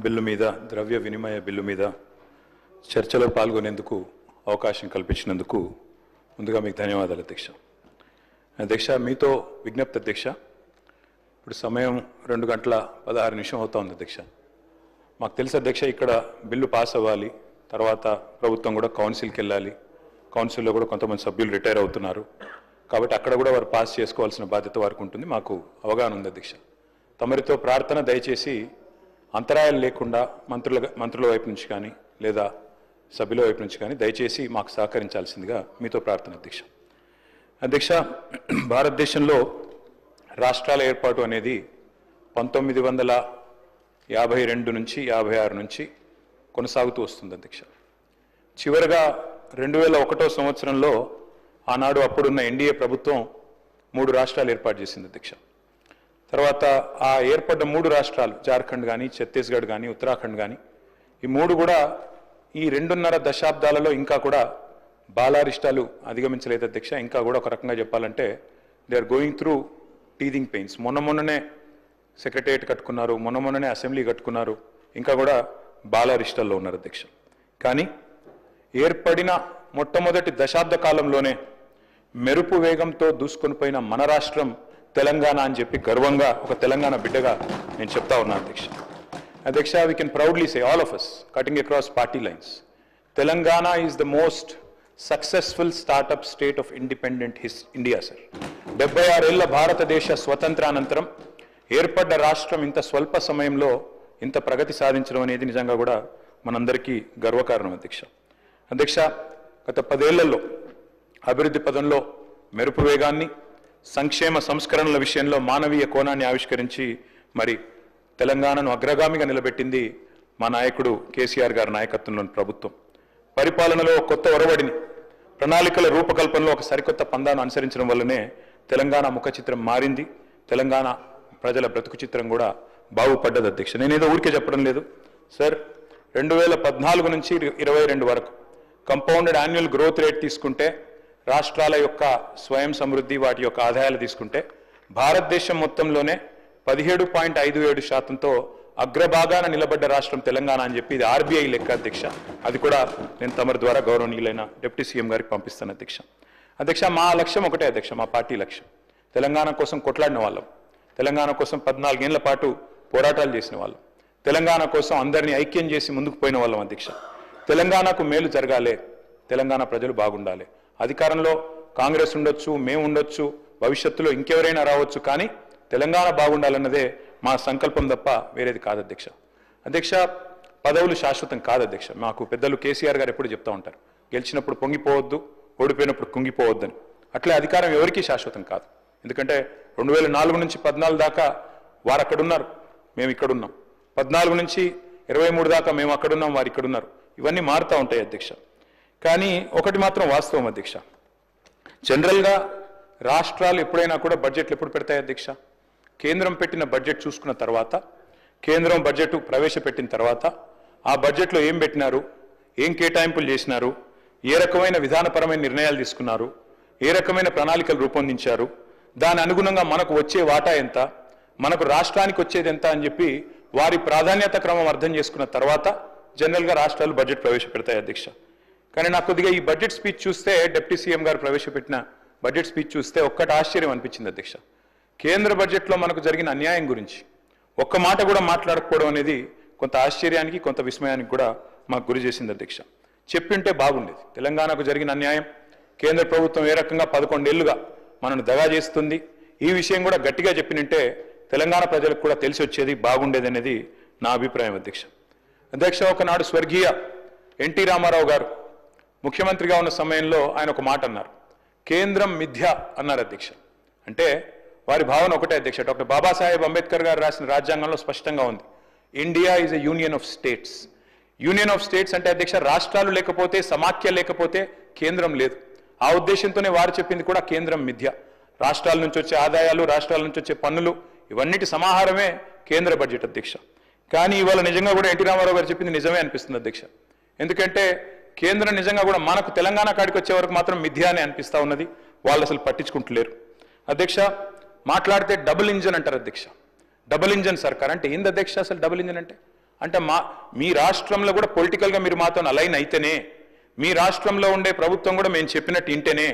Bill మీద ద్రవ్య వినిమయ bill మీద చర్చలో పాల్గొనేందుకు అవకాశం కల్పించినందుకు ముందుగా మీకు ధన్యవాదాలు అధ్యక్ష. అధ్యక్ష మీతో విజ్ఞప్తి అధ్యక్ష. ఇప్పుడు సమయం 2:16 అవుతోంది అధ్యక్ష. మాకు తెలుసు అధ్యక్ష ఇక్కడ బిల్లు పాస్ అవ్వాలి, తర్వాత ప్రభుత్వం కూడా కౌన్సిల్కి వెళ్ళాలి, కౌన్సిల్లో కూడా కొంతమంది సభ్యులు రిటైర్ అవుతున్నారు కాబట్టి అక్కడ కూడా వారు పాస్ చేసుకోవాల్సిన బాధ్యత వారికి ఉంటుంది. మాకు అవగాహన ఉంది అధ్యక్ష. తమరితో ప్రార్థన దయచేసి అంతరాయాలు లేకుండా మంత్రుల వైపు నుంచి కానీ లేదా సభ్యుల వైపు నుంచి కానీ దయచేసి మాకు సహకరించాల్సిందిగా మీతో ప్రార్థన అధ్యక్ష. అధ్యక్ష, భారతదేశంలో రాష్ట్రాల ఏర్పాటు అనేది 1952 నుంచి 56 నుంచి కొనసాగుతూ వస్తుంది అధ్యక్ష. చివరగా 2001 సంవత్సరంలో ఆనాడు అప్పుడున్న ఎన్డీఏ ప్రభుత్వం 3 రాష్ట్రాలు ఏర్పాటు చేసింది అధ్యక్ష. తర్వాత ఆ ఏర్పడ్డ 3 రాష్ట్రాలు జార్ఖండ్ కానీ, ఛత్తీస్గఢ్ కానీ, ఉత్తరాఖండ్ కానీ, ఈ 3 కూడా ఈ 2.5 దశాబ్దాలలో ఇంకా కూడా బాలారిష్టాలు అధిగమించలేదు అధ్యక్ష. ఇంకా కూడా ఒక రకంగా చెప్పాలంటే they are going through teething pains. మొన్ననే సెక్రటేరియట్ కట్టుకున్నారు, మొన్ననే అసెంబ్లీ కట్టుకున్నారు, ఇంకా కూడా బాలారిష్టాల్లో ఉన్నారు అధ్యక్ష. కానీ ఏర్పడిన మొట్టమొదటి దశాబ్ద కాలంలోనే మెరుపు వేగంతో దూసుకొని పోయిన మన రాష్ట్రం తెలంగాణ అని చెప్పి గర్వంగా ఒక తెలంగాణ బిడ్డగా నేను చెప్తా ఉన్నాను అధ్యక్ష. అధ్యక్ష, we can proudly say, all of us, cutting across party lines, Telangana is the most successful startup state of independent India, sir. 76 ఏళ్ల భారతదేశ స్వతంత్రానంతరం ఏర్పడ్డ రాష్ట్రం ఇంత స్వల్ప సమయంలో ఇంత ప్రగతి సాధించడం అనేది నిజంగా కూడా మనందరికీ గర్వకారణం అధ్యక్ష. అధ్యక్ష, గత 10 ఏళ్లలో అభివృద్ధి పదంలో మెరుపు వేగాన్ని, సంక్షేమ సంస్కరణల విషయంలో మానవీయ కోణాన్ని ఆవిష్కరించి మరి తెలంగాణను అగ్రగామిగా నిలబెట్టింది మా నాయకుడు కేసీఆర్ గారి నాయకత్వంలోని ప్రభుత్వం. పరిపాలనలో కొత్త ఒరవడిని, ప్రణాళికల రూపకల్పనలో ఒక సరికొత్త పందాను అనుసరించడం వల్లనే తెలంగాణ ముఖ చిత్రం మారింది, తెలంగాణ ప్రజల బ్రతుకు చిత్రం కూడా బాగుపడ్డది అధ్యక్ష. నేనేదో ఊరికే చెప్పడం లేదు సార్. 2014 నుంచి 22 వరకు కంపౌండెడ్ యాన్యువల్ గ్రోత్ రేట్ తీసుకుంటే, రాష్ట్రాల యొక్క స్వయం సమృద్ధి వాటి యొక్క ఆదాయాలు తీసుకుంటే భారతదేశం మొత్తంలోనే 17.57%తో అగ్రభాగాన నిలబడ్డ రాష్ట్రం తెలంగాణ అని చెప్పి ఇది ఆర్బీఐ లెక్క అధ్యక్ష. అది కూడా నేను తమరి ద్వారా గౌరవనీయులైన డిప్యూటీ సీఎం గారికి పంపిస్తాను అధ్యక్ష. అధ్యక్ష, మా లక్ష్యం ఒకటే అధ్యక్ష, మా పార్టీ లక్ష్యం తెలంగాణ కోసం కొట్లాడిన వాళ్ళం, తెలంగాణ కోసం 14 ఏళ్ల పాటు పోరాటాలు చేసిన వాళ్ళం, తెలంగాణ కోసం అందరినీ ఐక్యం చేసి ముందుకు పోయిన వాళ్ళం అధ్యక్ష. తెలంగాణకు మేలు జరగాలి, తెలంగాణ ప్రజలు బాగుండాలి. అధికారంలో కాంగ్రెస్ ఉండొచ్చు, మేము ఉండొచ్చు, భవిష్యత్తులో ఇంకెవరైనా రావచ్చు, కానీ తెలంగాణ బాగుండాలన్నదే మా సంకల్పం తప్ప వేరేది కాదు అధ్యక్ష. అధ్యక్ష, పదవులు శాశ్వతం కాదు అధ్యక్ష. మాకు పెద్దలు కేసీఆర్ గారు ఎప్పుడు చెప్తూ ఉంటారు, గెలిచినప్పుడు పొంగిపోవద్దు, ఓడిపోయినప్పుడు కుంగిపోవద్దని. అట్లే అధికారం ఎవరికీ శాశ్వతం కాదు. ఎందుకంటే 2004 నుంచి 14 దాకా వారు అక్కడున్నారు, మేము ఇక్కడున్నాం. 14 నుంచి 23 దాకా మేము అక్కడున్నాం, వారు ఇక్కడున్నారు. ఇవన్నీ మారుతూ ఉంటాయి అధ్యక్ష. కానీ ఒకటి మాత్రం వాస్తవం అధ్యక్ష, జనరల్గా రాష్ట్రాలు ఎప్పుడైనా కూడా బడ్జెట్లు ఎప్పుడు పెడతాయి అధ్యక్ష? కేంద్రం పెట్టిన బడ్జెట్ చూసుకున్న తర్వాత, కేంద్రం బడ్జెట్ ప్రవేశపెట్టిన తర్వాత ఆ బడ్జెట్లో ఏం పెట్టినారు, ఏం కేటాయింపులు చేసినారు, ఏ రకమైన విధానపరమైన నిర్ణయాలు తీసుకున్నారు, ఏ రకమైన ప్రణాళికలు రూపొందించారు, దాని అనుగుణంగా మనకు వచ్చే వాటా ఎంత, మనకు రాష్ట్రానికి వచ్చేది ఎంత అని చెప్పి వారి ప్రాధాన్యత క్రమం అర్థం చేసుకున్న తర్వాత జనరల్గా రాష్ట్రాలు బడ్జెట్ ప్రవేశపెడతాయి అధ్యక్ష. కానీ నాకు కొద్దిగా ఈ బడ్జెట్ స్పీచ్ చూస్తే, డిప్యూటీ సీఎం గారు ప్రవేశపెట్టిన బడ్జెట్ స్పీచ్ చూస్తే ఒక్కటి ఆశ్చర్యం అనిపించింది అధ్యక్ష. కేంద్ర బడ్జెట్లో మనకు జరిగిన అన్యాయం గురించి ఒక్క మాట కూడా మాట్లాడకపోవడం అనేది కొంత ఆశ్చర్యానికి, కొంత విస్మయానికి కూడా మాకు గురి చేసింది అధ్యక్ష. చెప్పింటే బాగుండేది. తెలంగాణకు జరిగిన అన్యాయం, కేంద్ర ప్రభుత్వం ఏ రకంగా 11 ఏళ్లుగా మనను దగా చేస్తుంది, ఈ విషయం కూడా గట్టిగా చెప్పినంటే తెలంగాణ ప్రజలకు కూడా తెలిసి వచ్చేది, బాగుండేది అనేది నా అభిప్రాయం అధ్యక్ష. అధ్యక్ష, ఒకనాడు స్వర్గీయ ఎన్టీ రామారావు గారు ముఖ్యమంత్రిగా ఉన్న సమయంలో ఆయన ఒక మాట అన్నారు, కేంద్రం మిథ్య అన్నారు అధ్యక్ష. అంటే వారి భావన ఒకటే అధ్యక్ష, డాక్టర్ బాబాసాహెబ్ అంబేద్కర్ గారు రాసిన రాజ్యాంగంలో స్పష్టంగా ఉంది, India is a union of states. Union of states అంటే అధ్యక్ష, రాష్ట్రాలు లేకపోతే, సమాఖ్య లేకపోతే కేంద్రం లేదు. ఆ ఉద్దేశంతోనే వారు చెప్పింది కూడా కేంద్రం మిథ్య. రాష్ట్రాల నుంచి వచ్చే ఆదాయాలు, రాష్ట్రాల నుంచి వచ్చే పన్నులు, ఇవన్నిటి సమాహారమే కేంద్ర బడ్జెట్ అధ్యక్ష. కానీ ఇవాళ నిజంగా కూడా ఎన్టీ రామారావు గారు చెప్పింది నిజమే అనిపిస్తుంది అధ్యక్ష. ఎందుకంటే కేంద్రం నిజంగా కూడా మనకు తెలంగాణ కాడికి వచ్చే వరకు మాత్రం మిథ్య అని అనిపిస్తూ ఉన్నది. వాళ్ళు అసలు పట్టించుకుంటలేరు అధ్యక్ష. మాట్లాడితే డబుల్ ఇంజన్ అంటారు అధ్యక్ష. డబుల్ ఇంజన్ సర్కార్ అంటే ఏంది అధ్యక్ష? అసలు డబుల్ ఇంజన్ అంటే అంటే మీ రాష్ట్రంలో కూడా పొలిటికల్గా మీరు మాతో అలైన్ అయితేనే, మీ రాష్ట్రంలో ఉండే ప్రభుత్వం కూడా మేము చెప్పినట్టు ఇంటేనే,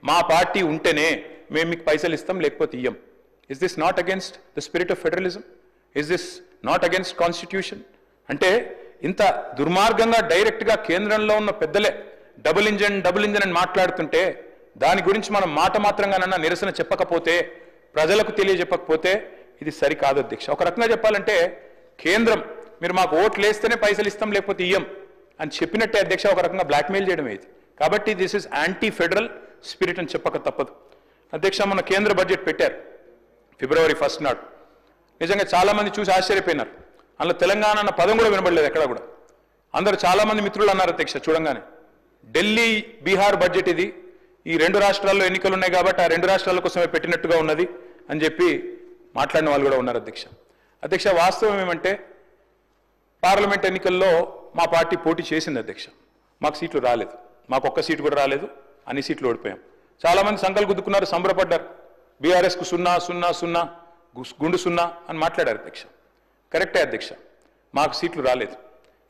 మా పార్టీ ఉంటేనే మేము మీకు పైసలు ఇస్తాం, లేకపోతే ఇయ్యం. Is this not against the spirit of federalism? Is this not against constitution? అంటే ఇంత దుర్మార్గంగా డైరెక్ట్గా కేంద్రంలో ఉన్న పెద్దలే డబుల్ ఇంజన్ అని మాట్లాడుతుంటే దాని గురించి మనం మాట మాత్రంగానన్నా నిరసన చెప్పకపోతే, ప్రజలకు తెలియజెప్పకపోతే ఇది సరికాదు అధ్యక్ష. ఒక రకంగా చెప్పాలంటే కేంద్రం మీరు మాకు ఓట్లు వేస్తేనే పైసలు ఇస్తాం, లేకపోతే ఇయ్యం అని చెప్పినట్టే అధ్యక్ష, ఒక రకంగా బ్లాక్మెయిల్ చేయడం ఇది. కాబట్టి this is anti federal spirit అని చెప్పక తప్పదు. అధ్యక్ష, మన కేంద్ర బడ్జెట్ పెట్టారు February 1 నాడు. నిజంగా చాలామంది చూసి ఆశ్చర్యపోయినారు. అందులో తెలంగాణ అన్న పదం కూడా వినబడలేదు ఎక్కడ కూడా. అందరూ చాలామంది మిత్రులు అన్నారు అధ్యక్ష చూడంగానే, ఢిల్లీ బీహార్ బడ్జెట్ ఇది, ఈ రెండు రాష్ట్రాల్లో ఎన్నికలు ఉన్నాయి కాబట్టి ఆ రెండు రాష్ట్రాల కోసమే పెట్టినట్టుగా ఉన్నది అని చెప్పి మాట్లాడిన వాళ్ళు కూడా ఉన్నారు అధ్యక్ష. అధ్యక్ష, వాస్తవం ఏమంటే పార్లమెంట్ ఎన్నికల్లో మా పార్టీ పోటీ చేసింది అధ్యక్ష. మాకు సీట్లు రాలేదు, మాకు ఒక్క సీటు కూడా రాలేదు, అన్ని సీట్లు ఓడిపోయాం. చాలామంది సంకలు గుద్దుకున్నారు, సంబరపడ్డారు. బీఆర్ఎస్కు 0-0-0 గుండు 0 అని మాట్లాడారు అధ్యక్ష. కరెక్టే అధ్యక్ష, మాకు సీట్లు రాలేదు.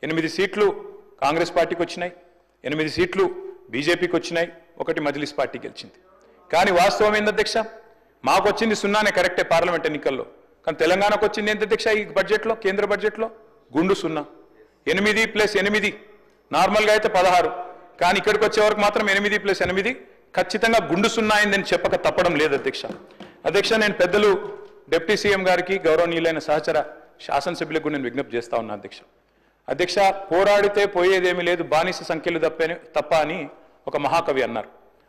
8 సీట్లు కాంగ్రెస్ పార్టీకి వచ్చినాయి, 8 సీట్లు బీజేపీకి వచ్చినాయి, 1 మజ్లిస్ పార్టీ గెలిచింది. కానీ వాస్తవం ఏంది అధ్యక్ష, మాకు వచ్చింది 0నే కరెక్టే పార్లమెంట్ ఎన్నికల్లో. కానీ తెలంగాణకు వచ్చింది ఏంటి అధ్యక్ష ఈ బడ్జెట్లో, కేంద్ర బడ్జెట్లో గుండు 0. 8 + 8 నార్మల్గా అయితే 16, కానీ ఇక్కడికి వచ్చే వరకు మాత్రం 8 + 8 ఖచ్చితంగా గుండు 0 అయిందని చెప్పక తప్పడం లేదు అధ్యక్ష. అధ్యక్ష, నేను పెద్దలు డిప్యూటీ సీఎం గారికి, గౌరవనీయులైన సహచర శాసనసభ్యులకు నేను విజ్ఞప్తి చేస్తా ఉన్నా అధ్యక్ష. అధ్యక్ష, పోరాడితే పోయేదేమీ లేదు, బానిస సంఖ్యలు తప్ప అని ఒక మహాకవి అన్నారు.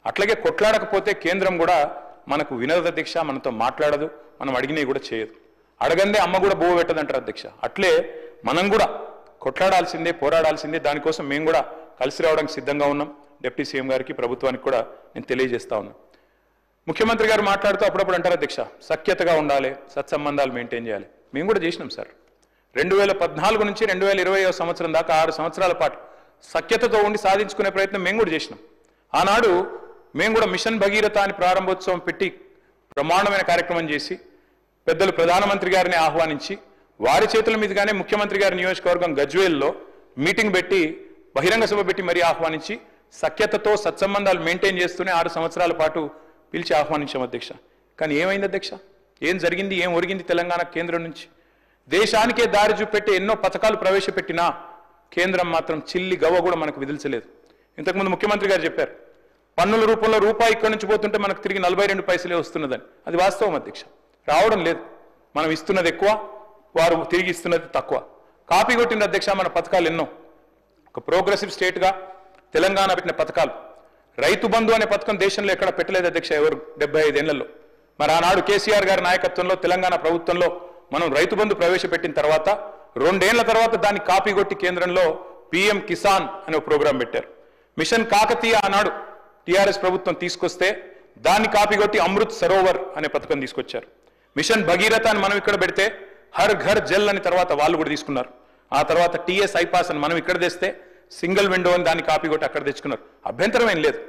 అట్లాగే కొట్లాడకపోతే కేంద్రం కూడా మనకు వినదు అధ్యక్ష, మనతో మాట్లాడదు, మనం అడిగినవి కూడా చేయదు. అడగందే అమ్మ కూడా బోవ పెట్టదంటారు అధ్యక్ష. అట్లే మనం కూడా కొట్లాడాల్సిందే, పోరాడాల్సిందే. దానికోసం మేము కూడా కలిసి రావడానికి సిద్ధంగా ఉన్నాం. డిప్యూటీ సీఎం గారికి, ప్రభుత్వానికి కూడా నేను తెలియజేస్తా ఉన్నాను. ముఖ్యమంత్రి గారు మాట్లాడుతూ అప్పుడప్పుడు అంటారు అధ్యక్ష, సఖ్యతగా ఉండాలి, సత్సంబంధాలు మెయింటైన్ చేయాలి. మేము కూడా చేసినాం సార్. 2014 నుంచి 2020 సంవత్సరం దాకా 6 సంవత్సరాల పాటు సఖ్యతతో ఉండి సాధించుకునే ప్రయత్నం మేము కూడా చేసినాం. ఆనాడు మేము కూడా మిషన్ భగీరథ అని ప్రారంభోత్సవం పెట్టి బ్రహ్మాండమైన కార్యక్రమం చేసి పెద్దలు ప్రధానమంత్రి గారిని ఆహ్వానించి వారి చేతుల మీదుగానే ముఖ్యమంత్రి గారి నియోజకవర్గం గజ్వేల్లో మీటింగ్ పెట్టి బహిరంగ సభ పెట్టి మరీ ఆహ్వానించి సఖ్యతతో సత్సంబంధాలు మెయింటైన్ చేస్తూనే 6 సంవత్సరాల పాటు పిలిచి ఆహ్వానించాం అధ్యక్ష. కానీ ఏమైంది అధ్యక్ష, ఏం జరిగింది, ఏం ఒరిగింది తెలంగాణ కేంద్రం నుంచి? దేశానికే దారి చూపెట్టి ఎన్నో పథకాలు ప్రవేశపెట్టినా కేంద్రం మాత్రం చిల్లి గవ్వ కూడా మనకు విధించలేదు. ఇంతకుముందు ముఖ్యమంత్రి గారు చెప్పారు, పన్నుల రూపంలో రూపాయి ఇక్కడి నుంచి పోతుంటే మనకు తిరిగి 42 పైసలే వస్తున్నదని. అది వాస్తవం అధ్యక్ష, రావడం లేదు. మనం ఇస్తున్నది ఎక్కువ, వారు తిరిగి ఇస్తున్నది తక్కువ. కాపీ కొట్టిన అధ్యక్ష మన పథకాలు ఎన్నో. ఒక ప్రోగ్రెసివ్ స్టేట్గా తెలంగాణ పెట్టిన పథకాలు, రైతు బంధు అనే పథకం దేశంలో ఎక్కడ పెట్టలేదు అధ్యక్ష ఎవరు 75 ఏళ్లలో. మరి ఆనాడు కేసీఆర్ గారి నాయకత్వంలో తెలంగాణ ప్రభుత్వంలో మనం రైతు బంధు ప్రవేశపెట్టిన తర్వాత 2 ఏళ్ల తర్వాత దాన్ని కాపీ కొట్టి కేంద్రంలో PM కిసాన్ అనే ప్రోగ్రాం పెట్టారు. మిషన్ కాకతీయ ఆనాడు టీఆర్ఎస్ ప్రభుత్వం తీసుకొస్తే దాన్ని కాపీ కొట్టి అమృత్ సరోవర్ అనే పథకం తీసుకొచ్చారు. మిషన్ భగీరథ అని మనం ఇక్కడ పెడితే హర్ ఘర్ జల్ అని తర్వాత వాళ్ళు కూడా తీసుకున్నారు. ఆ తర్వాత TS ఐపాస్ అని మనం ఇక్కడ తెస్తే సింగిల్ విండో అని దాన్ని కాపీ కొట్టి అక్కడ తెచ్చుకున్నారు. అభ్యంతరం ఏం లేదు.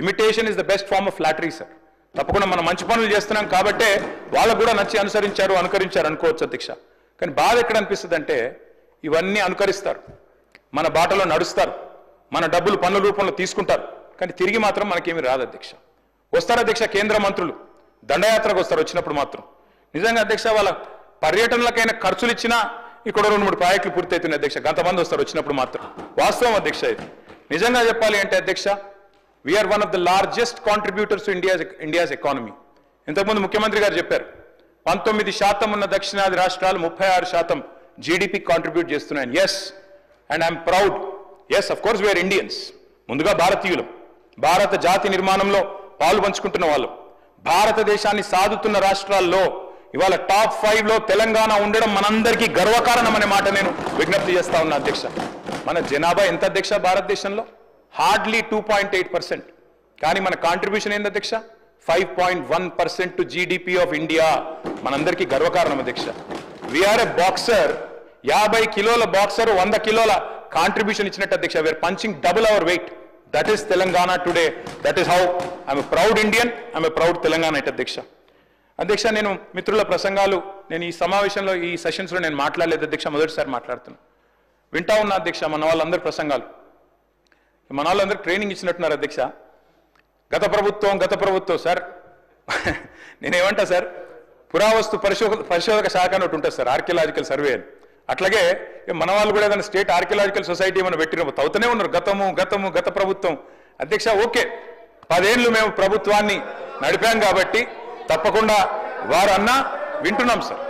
Imitation is the best form of flattery sir. తప్పకుండా మనం మంచి పనులు చేస్తున్నాం కాబట్టే వాళ్ళకు కూడా నచ్చి అనుకరించారు అనుకోవచ్చు అధ్యక్ష. కానీ బాధ ఎక్కడ అనిపిస్తుంది అంటే ఇవన్నీ అనుకరిస్తారు, మన బాటలో నడుస్తారు, మన డబ్బులు పన్నుల రూపంలో తీసుకుంటారు, కానీ తిరిగి మాత్రం మనకేమీ రాదు అధ్యక్ష. వస్తారు అధ్యక్ష కేంద్ర మంత్రులు దండయాత్రకు వస్తారు. వచ్చినప్పుడు మాత్రం నిజంగా అధ్యక్ష వాళ్ళ పర్యటనలకైనా ఖర్చులు ఇచ్చినా ఇక్కడ 2-3 ప్రాజెక్టులు పూర్తవుతున్నాయి అధ్యక్ష. గంతమంది వస్తారు వచ్చినప్పుడు మాత్రం. వాస్తవం అధ్యక్ష ఇది. నిజంగా చెప్పాలి అంటే అధ్యక్ష, we're one of the largest contributors to India's economy. ఇంతకుముందు ముఖ్యమంత్రి గారు చెప్పారు 19% ఉన్న దక్షిణాది రాష్ట్రాలు 36% GDP కాంట్రిబ్యూట్ చేస్తున్నాయని. Yes, and I'm proud. Yes, of course we're Indians. ముందుగా భారతీయులం, భారత జాతి నిర్మాణంలో పాలు పంచుకుంటున్న వాళ్ళం. భారతదేశాన్ని సాదుతున్న రాష్ట్రాల్లో ఇవాళ టాప్ 5లో తెలంగాణ ఉండడం మనందరికీ గర్వకారణం అనే మాట నేను విజ్ఞప్తి చేస్తా ఉన్నా అధ్యక్ష. మన జనాభా ఎంత అధ్యక్ష భారతదేశంలో? హార్డ్లీ 2.8%. కానీ మన కాంట్రిబ్యూషన్ ఏంది అధ్యక్ష? 5.1% టు GDP ఆఫ్ ఇండియా. మనందరికీ గర్వకారణం అధ్యక్ష. వీఆర్ ఎ బాక్సర్. 50 కిలోల బాక్సర్ 100 కిలోల కాంట్రిబ్యూషన్ ఇచ్చినట్టు అధ్యక్ష. We're punching double our weight. That is Telangana today. That is how I'm a proud Indian, I'm a proud Telangana it అధ్యక్ష. అధ్యక్ష, నేను మిత్రుల ప్రసంగాలు నేను ఈ సమావేశంలో ఈ సెషన్స్లో నేను మాట్లాడలేదు అధ్యక్ష, మొదటిసారి మాట్లాడుతున్నాను. వింటా ఉన్నా అధ్యక్ష మన వాళ్ళందరి ప్రసంగాలు. మన వాళ్ళందరూ ట్రైనింగ్ ఇచ్చినట్టున్నారు అధ్యక్ష. గత ప్రభుత్వం సార్ నేనేమంటా సార్, పురావస్తు పరిశోధక శాఖ అని ఒకటి ఉంటుంది సార్, ఆర్కియలాజికల్ సర్వే అని. అట్లాగే మన వాళ్ళు కూడా ఏదైనా స్టేట్ ఆర్కియలాజికల్ సొసైటీ ఏమైనా పెట్టినప్పుడు అవుతూనే ఉన్నారు గత ప్రభుత్వం. అధ్యక్ష ఓకే, 10 ఏళ్ళు మేము ప్రభుత్వాన్ని నడిపాం కాబట్టి తప్పకుండా వారన్నా వింటున్నాం సార్.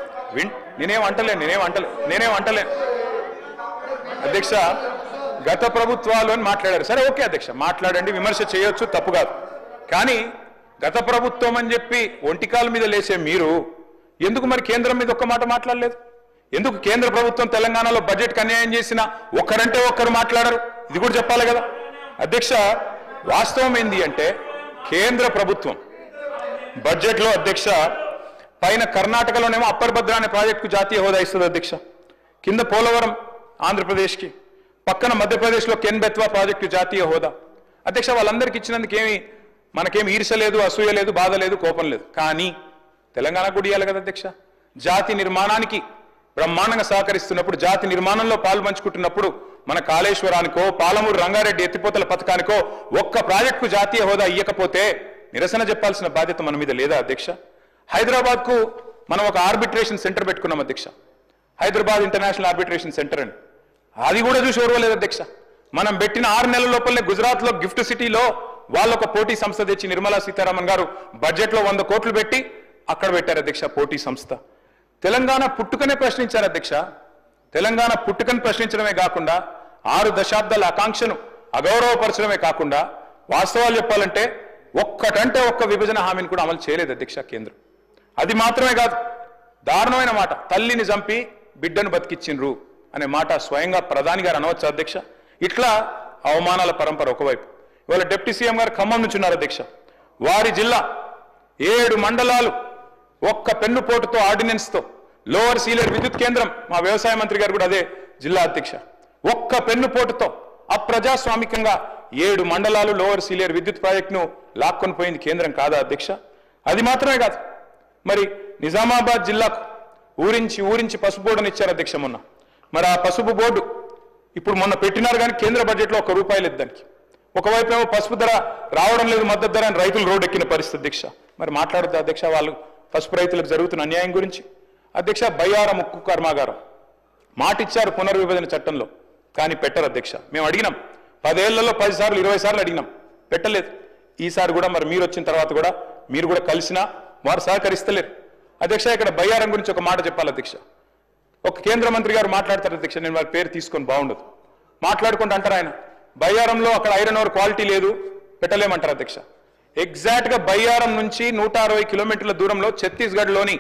నేనేం అంటలేను అధ్యక్ష. గత ప్రభుత్వాలు అని మాట్లాడారు, సరే ఓకే అధ్యక్ష, మాట్లాడండి, విమర్శ చేయొచ్చు, తప్పు కాదు. కానీ గత ప్రభుత్వం అని చెప్పి ఒంటికాల మీద లేచే మీరు ఎందుకు మరి కేంద్రం మీద ఒక్క మాట మాట్లాడలేదు? ఎందుకు కేంద్ర ప్రభుత్వం తెలంగాణలో బడ్జెట్కి అన్యాయం చేసినా ఒక్కరంటే ఒక్కరు మాట్లాడరు? ఇది కూడా చెప్పాలి కదా అధ్యక్ష. వాస్తవం ఏంది అంటే కేంద్ర ప్రభుత్వం బడ్జెట్లో అధ్యక్ష పైన కర్ణాటకలోనేమో అప్పర్ భద్ర అనే ప్రాజెక్టుకు జాతీయ హోదా ఇస్తుంది అధ్యక్ష, కింద పోలవరం ఆంధ్రప్రదేశ్కి, పక్కన మధ్యప్రదేశ్లో కెన్ బెత్వా ప్రాజెక్టు జాతీయ హోదా. అధ్యక్ష వాళ్ళందరికీ ఇచ్చినందుకు మనకేమి ఈర్ష లేదు, అసూయ లేదు, బాధ లేదు, కోపం లేదు. కానీ తెలంగాణకు కూడా ఇవ్వాలి కదా అధ్యక్ష. జాతి నిర్మాణానికి బ్రహ్మాండంగా సహకరిస్తున్నప్పుడు, జాతి నిర్మాణంలో పాలు పంచుకుంటున్నప్పుడు మన కాళేశ్వరానికో పాలమూరు రంగారెడ్డి ఎత్తిపోతల పథకానికో ఒక్క ప్రాజెక్టుకు జాతీయ హోదా ఇవ్వకపోతే నిరసన చెప్పాల్సిన బాధ్యత మన మీద లేదా అధ్యక్ష? హైదరాబాద్కు మనం ఒక ఆర్బిట్రేషన్ సెంటర్ పెట్టుకున్నాం అధ్యక్ష, హైదరాబాద్ ఇంటర్నేషనల్ ఆర్బిట్రేషన్ సెంటర్ అని. అది కూడా చూసి ఓర్వలేదు అధ్యక్ష. మనం పెట్టిన 6 నెలల లోపలనే గుజరాత్లో గిఫ్ట్ సిటీలో వాళ్ళొక పోటీ సంస్థ తెచ్చి నిర్మలా సీతారామన్ గారు బడ్జెట్లో 100 కోట్లు పెట్టి అక్కడ పెట్టారు అధ్యక్ష పోటీ సంస్థ. తెలంగాణ పుట్టుకనే ప్రశ్నించారు అధ్యక్ష. తెలంగాణ పుట్టుకను ప్రశ్నించడమే కాకుండా 6 దశాబ్దాల ఆకాంక్షను అగౌరవపరచడమే కాకుండా వాస్తవాలు చెప్పాలంటే ఒక్కటంటే ఒక్క విభజన హామీని కూడా అమలు చేయలేదు అధ్యక్ష కేంద్రం. అది మాత్రమే కాదు, దారుణమైన మాట, తల్లిని చంపి బిడ్డను బతికిచ్చిండ్రు అనే మాట స్వయంగా ప్రధాని గారు అనవచ్చు అధ్యక్ష. ఇట్లా అవమానాల పరంపర ఒకవైపు. ఇవాళ డిప్యూటీ సీఎం గారు ఖమ్మం నుంచి ఉన్నారు అధ్యక్ష. వారి జిల్లా 7 మండలాలు ఒక్క పెన్నుపోటుతో ఆర్డినెన్స్తో లోవర్ సీలేరు విద్యుత్ కేంద్రం, మా వ్యవసాయ మంత్రి గారు కూడా అదే జిల్లా అధ్యక్ష, ఒక్క పెన్నుపోటుతో అప్రజాస్వామికంగా 7 మండలాలు లోవర్ సీలేరు విద్యుత్ ప్రాజెక్టును లాక్కొని పోయింది కేంద్రం కాదా అధ్యక్ష? అది మాత్రమే కాదు, మరి నిజామాబాద్ జిల్లాకు ఊరించి పసుపు బోర్డుని ఇచ్చారు అధ్యక్ష మొన్న. మరి ఆ పసుపు బోర్డు ఇప్పుడు మొన్న పెట్టినారు కానీ కేంద్ర బడ్జెట్లో ₹1 లేదు దానికి. ఒకవైపు ఏమో పసుపు ధర రావడం లేదు, మద్దతు ధర అని రైతులు రోడ్డు ఎక్కిన పరిస్థితి అధ్యక్ష. మరి మాట్లాడద్దు అధ్యక్ష వాళ్ళు పసుపు రైతులకు జరుగుతున్న అన్యాయం గురించి? అధ్యక్ష బయ్యారం ఉక్కు కర్మాగారం మాట ఇచ్చారు పునర్విభజన చట్టంలో, కానీ పెట్టరు అధ్యక్ష. మేము అడిగినాం 10 ఏళ్లలో 10 సార్లు 20 సార్లు అడిగినాం, పెట్టలేదు. ఈసారి కూడా మరి మీరు వచ్చిన తర్వాత కూడా మీరు కూడా కలిసినా వారు సహకరిస్తలేరు అధ్యక్ష. ఇక్కడ బయ్యారం గురించి ఒక మాట చెప్పాలి అధ్యక్ష. ఒక కేంద్ర మంత్రి గారు మాట్లాడతారు అధ్యక్ష, నేను వారి పేరు తీసుకొని బాగుండదు, మాట్లాడుకుంటూ అంటారు ఆయన బయ్యారంలో అక్కడ ఐరన్ ఓర్ క్వాలిటీ లేదు పెట్టలేమంటారు అధ్యక్ష. ఎగ్జాక్ట్గా బయ్యారం నుంచి 160 కిలోమీటర్ల దూరంలో ఛత్తీస్గఢ్లోని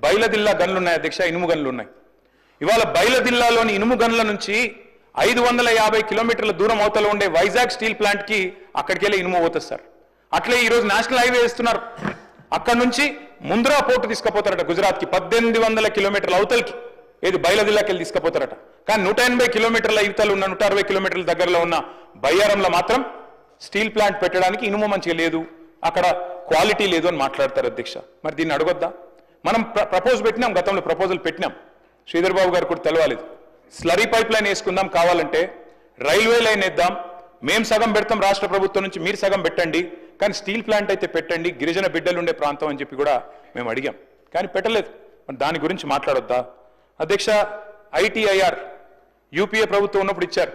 బైలదిల్లా గన్లు ఉన్నాయి అధ్యక్ష, ఇనుము గన్లు ఉన్నాయి. ఇవాళ బైలదిల్లాలోని ఇనుము గన్ల నుంచి 550 కిలోమీటర్ల దూరం అవతల ఉండే వైజాగ్ స్టీల్ ప్లాంట్కి అక్కడికి వెళ్ళి ఇనుము పోతుంది సార్. అట్లే ఈరోజు నేషనల్ హైవే వేస్తున్నారు, అక్కడ నుంచి ముంద్రా పోర్టు తీసుకుపోతారట గుజరాత్కి, 1800 కిలోమీటర్ల అవతలకి, ఏది బయలుదిల్లాకి వెళ్ళి తీసుకుపోతారట. కానీ 180 కిలోమీటర్ల ఇవతలు ఉన్న 160 కిలోమీటర్ల దగ్గరలో ఉన్న బయ్యారంలో మాత్రం స్టీల్ ప్లాంట్ పెట్టడానికి ఇనుము మంచిగా లేదు, అక్కడ క్వాలిటీ లేదు అని మాట్లాడతారు అధ్యక్ష. మరి దీన్ని అడగొద్దా? మనం ప్రపోజ్ పెట్టినాం, గతంలో ప్రపోజల్ పెట్టినాం, శ్రీధర్ బాబు గారు కూడా తెలవాలేదు. స్లరీ పైప్ లైన్ వేసుకుందాం, కావాలంటే రైల్వే లైన్ వేద్దాం, మేము సగం పెడతాం రాష్ట్ర ప్రభుత్వం నుంచి, మీరు సగం పెట్టండి, కానీ స్టీల్ ప్లాంట్ అయితే పెట్టండి, గిరిజన బిడ్డలు ఉండే ప్రాంతం అని చెప్పి కూడా మేము అడిగాం, కానీ పెట్టలేదు. మరి దాని గురించి మాట్లాడొద్దా అధ్యక్ష? ITIR యూపీఏ ప్రభుత్వం ఉన్నప్పుడు ఇచ్చారు,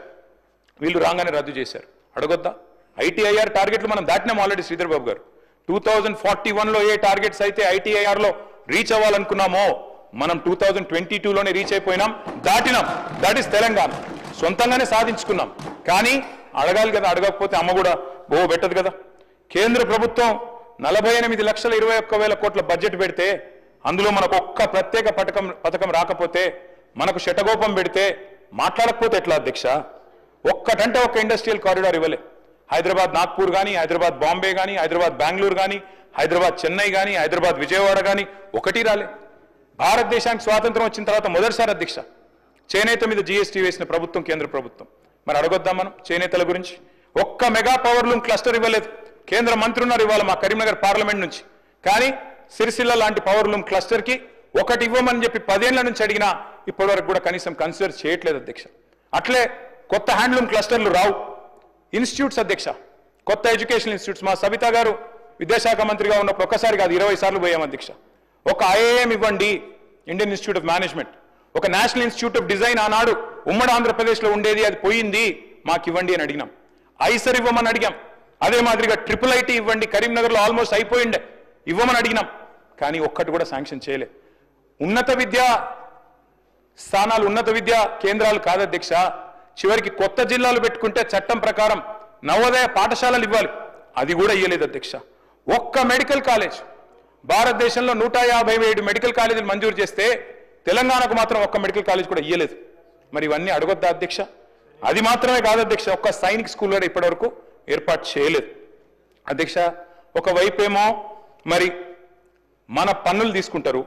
వీళ్ళు రాగానే రద్దు చేశారు, అడగొద్దా? ITIR టార్గెట్లు మనం దాటినాం ఆల్రెడీ. శ్రీధర్ బాబు గారు 2041లో ఏ టార్గెట్స్ అయితే ITIRలో రీచ్ అవ్వాలనుకున్నామో మనం 2022లోనే రీచ్ అయిపోయినాం, దాటినాం. దట్ ఈస్ తెలంగాణ, సొంతంగానే సాధించుకున్నాం. కానీ అడగాలి కదా, అడగకపోతే అమ్మ కూడా పెట్టదు కదా. కేంద్ర ప్రభుత్వం 48,21,000 కోట్ల బడ్జెట్ పెడితే అందులో మనకు ఒక్క ప్రత్యేక పథకం రాకపోతే, మనకు శటగోపం పెడితే, మాట్లాడకపోతే ఎట్లా అధ్యక్ష? ఒక్కటంటే ఒక్క ఇండస్ట్రియల్ కారిడార్ ఇవ్వలే. హైదరాబాద్ నాగ్పూర్ కానీ, హైదరాబాద్ బాంబే కానీ, హైదరాబాద్ బెంగళూరు కానీ, హైదరాబాద్ చెన్నై కానీ, హైదరాబాద్ విజయవాడ కానీ ఒకటి రాలే. భారతదేశానికి స్వాతంత్రం వచ్చిన తర్వాత మొదటిసారి అధ్యక్ష చేనేత మీద GST వేసిన ప్రభుత్వం కేంద్ర ప్రభుత్వం. మరి అడగొద్దాం మనం చేనేతల గురించి? ఒక్క మెగా పవర్ లూమ్ క్లస్టర్ ఇవ్వలేదు. కేంద్ర మంత్రి ఉన్నారు ఇవాళ మా కరీంనగర్ పార్లమెంట్ నుంచి, కానీ సిరిసిల్ల లాంటి పవర్ లూమ్ క్లస్టర్కి ఒకటి ఇవ్వమని చెప్పి 10 ఏళ్ల నుంచి అడిగినా ఇప్పటివరకు కూడా కనీసం కన్సిడర్ చేయట్లేదు అధ్యక్ష. అట్లే కొత్త హ్యాండ్లూమ్ క్లస్టర్లు రావు. ఇన్స్టిట్యూట్స్ అధ్యక్ష, కొత్త ఎడ్యుకేషనల్ ఇన్స్టిట్యూట్స్ మా సబితా గారు విద్యాశాఖ మంత్రిగా ఉన్నప్పుడు ఒక్కసారి కాదు 20 సార్లు పోయాం అధ్యక్ష. ఒక ఐఐఎం ఇవ్వండి, ఇండియన్ ఇన్స్టిట్యూట్ ఆఫ్ మేనేజ్మెంట్, ఒక నేషనల్ ఇన్స్టిట్యూట్ ఆఫ్ డిజైన్ ఆనాడు ఉమ్మడి ఆంధ్రప్రదేశ్లో ఉండేది, అది పోయింది, మాకు ఇవ్వండి అని అడిగినాం. ఐసర్ ఇవ్వమని అడిగాం. అదే మాదిరిగా IIIT ఇవ్వండి, కరీంనగర్లో ఆల్మోస్ట్ అయిపోయిండే, ఇవ్వమని అడిగినాం. కానీ ఒక్కటి కూడా శాంక్షన్ చేయలే. ఉన్నత విద్యా స్థానాలు, ఉన్నత విద్యా కేంద్రాలు కాదు అధ్యక్ష, చివరికి కొత్త జిల్లాలు పెట్టుకుంటే చట్టం ప్రకారం నవోదయ పాఠశాలలు ఇవ్వాలి, అది కూడా ఇవ్వలేదు అధ్యక్ష. ఒక్క మెడికల్ కాలేజ్, భారతదేశంలో 157 మెడికల్ కాలేజీలు మంజూరు చేస్తే తెలంగాణకు మాత్రం ఒక్క మెడికల్ కాలేజ్ కూడా ఇవ్వలేదు. మరి ఇవన్నీ అడగొద్దా అధ్యక్ష? అది మాత్రమే కాదు అధ్యక్ష, ఒక్క సైనిక్ స్కూల్ కూడా ఇప్పటివరకు ఏర్పాటు చేయలేదు అధ్యక్ష. ఒకవైపేమో మరి మన పన్నులు తీసుకుంటారు,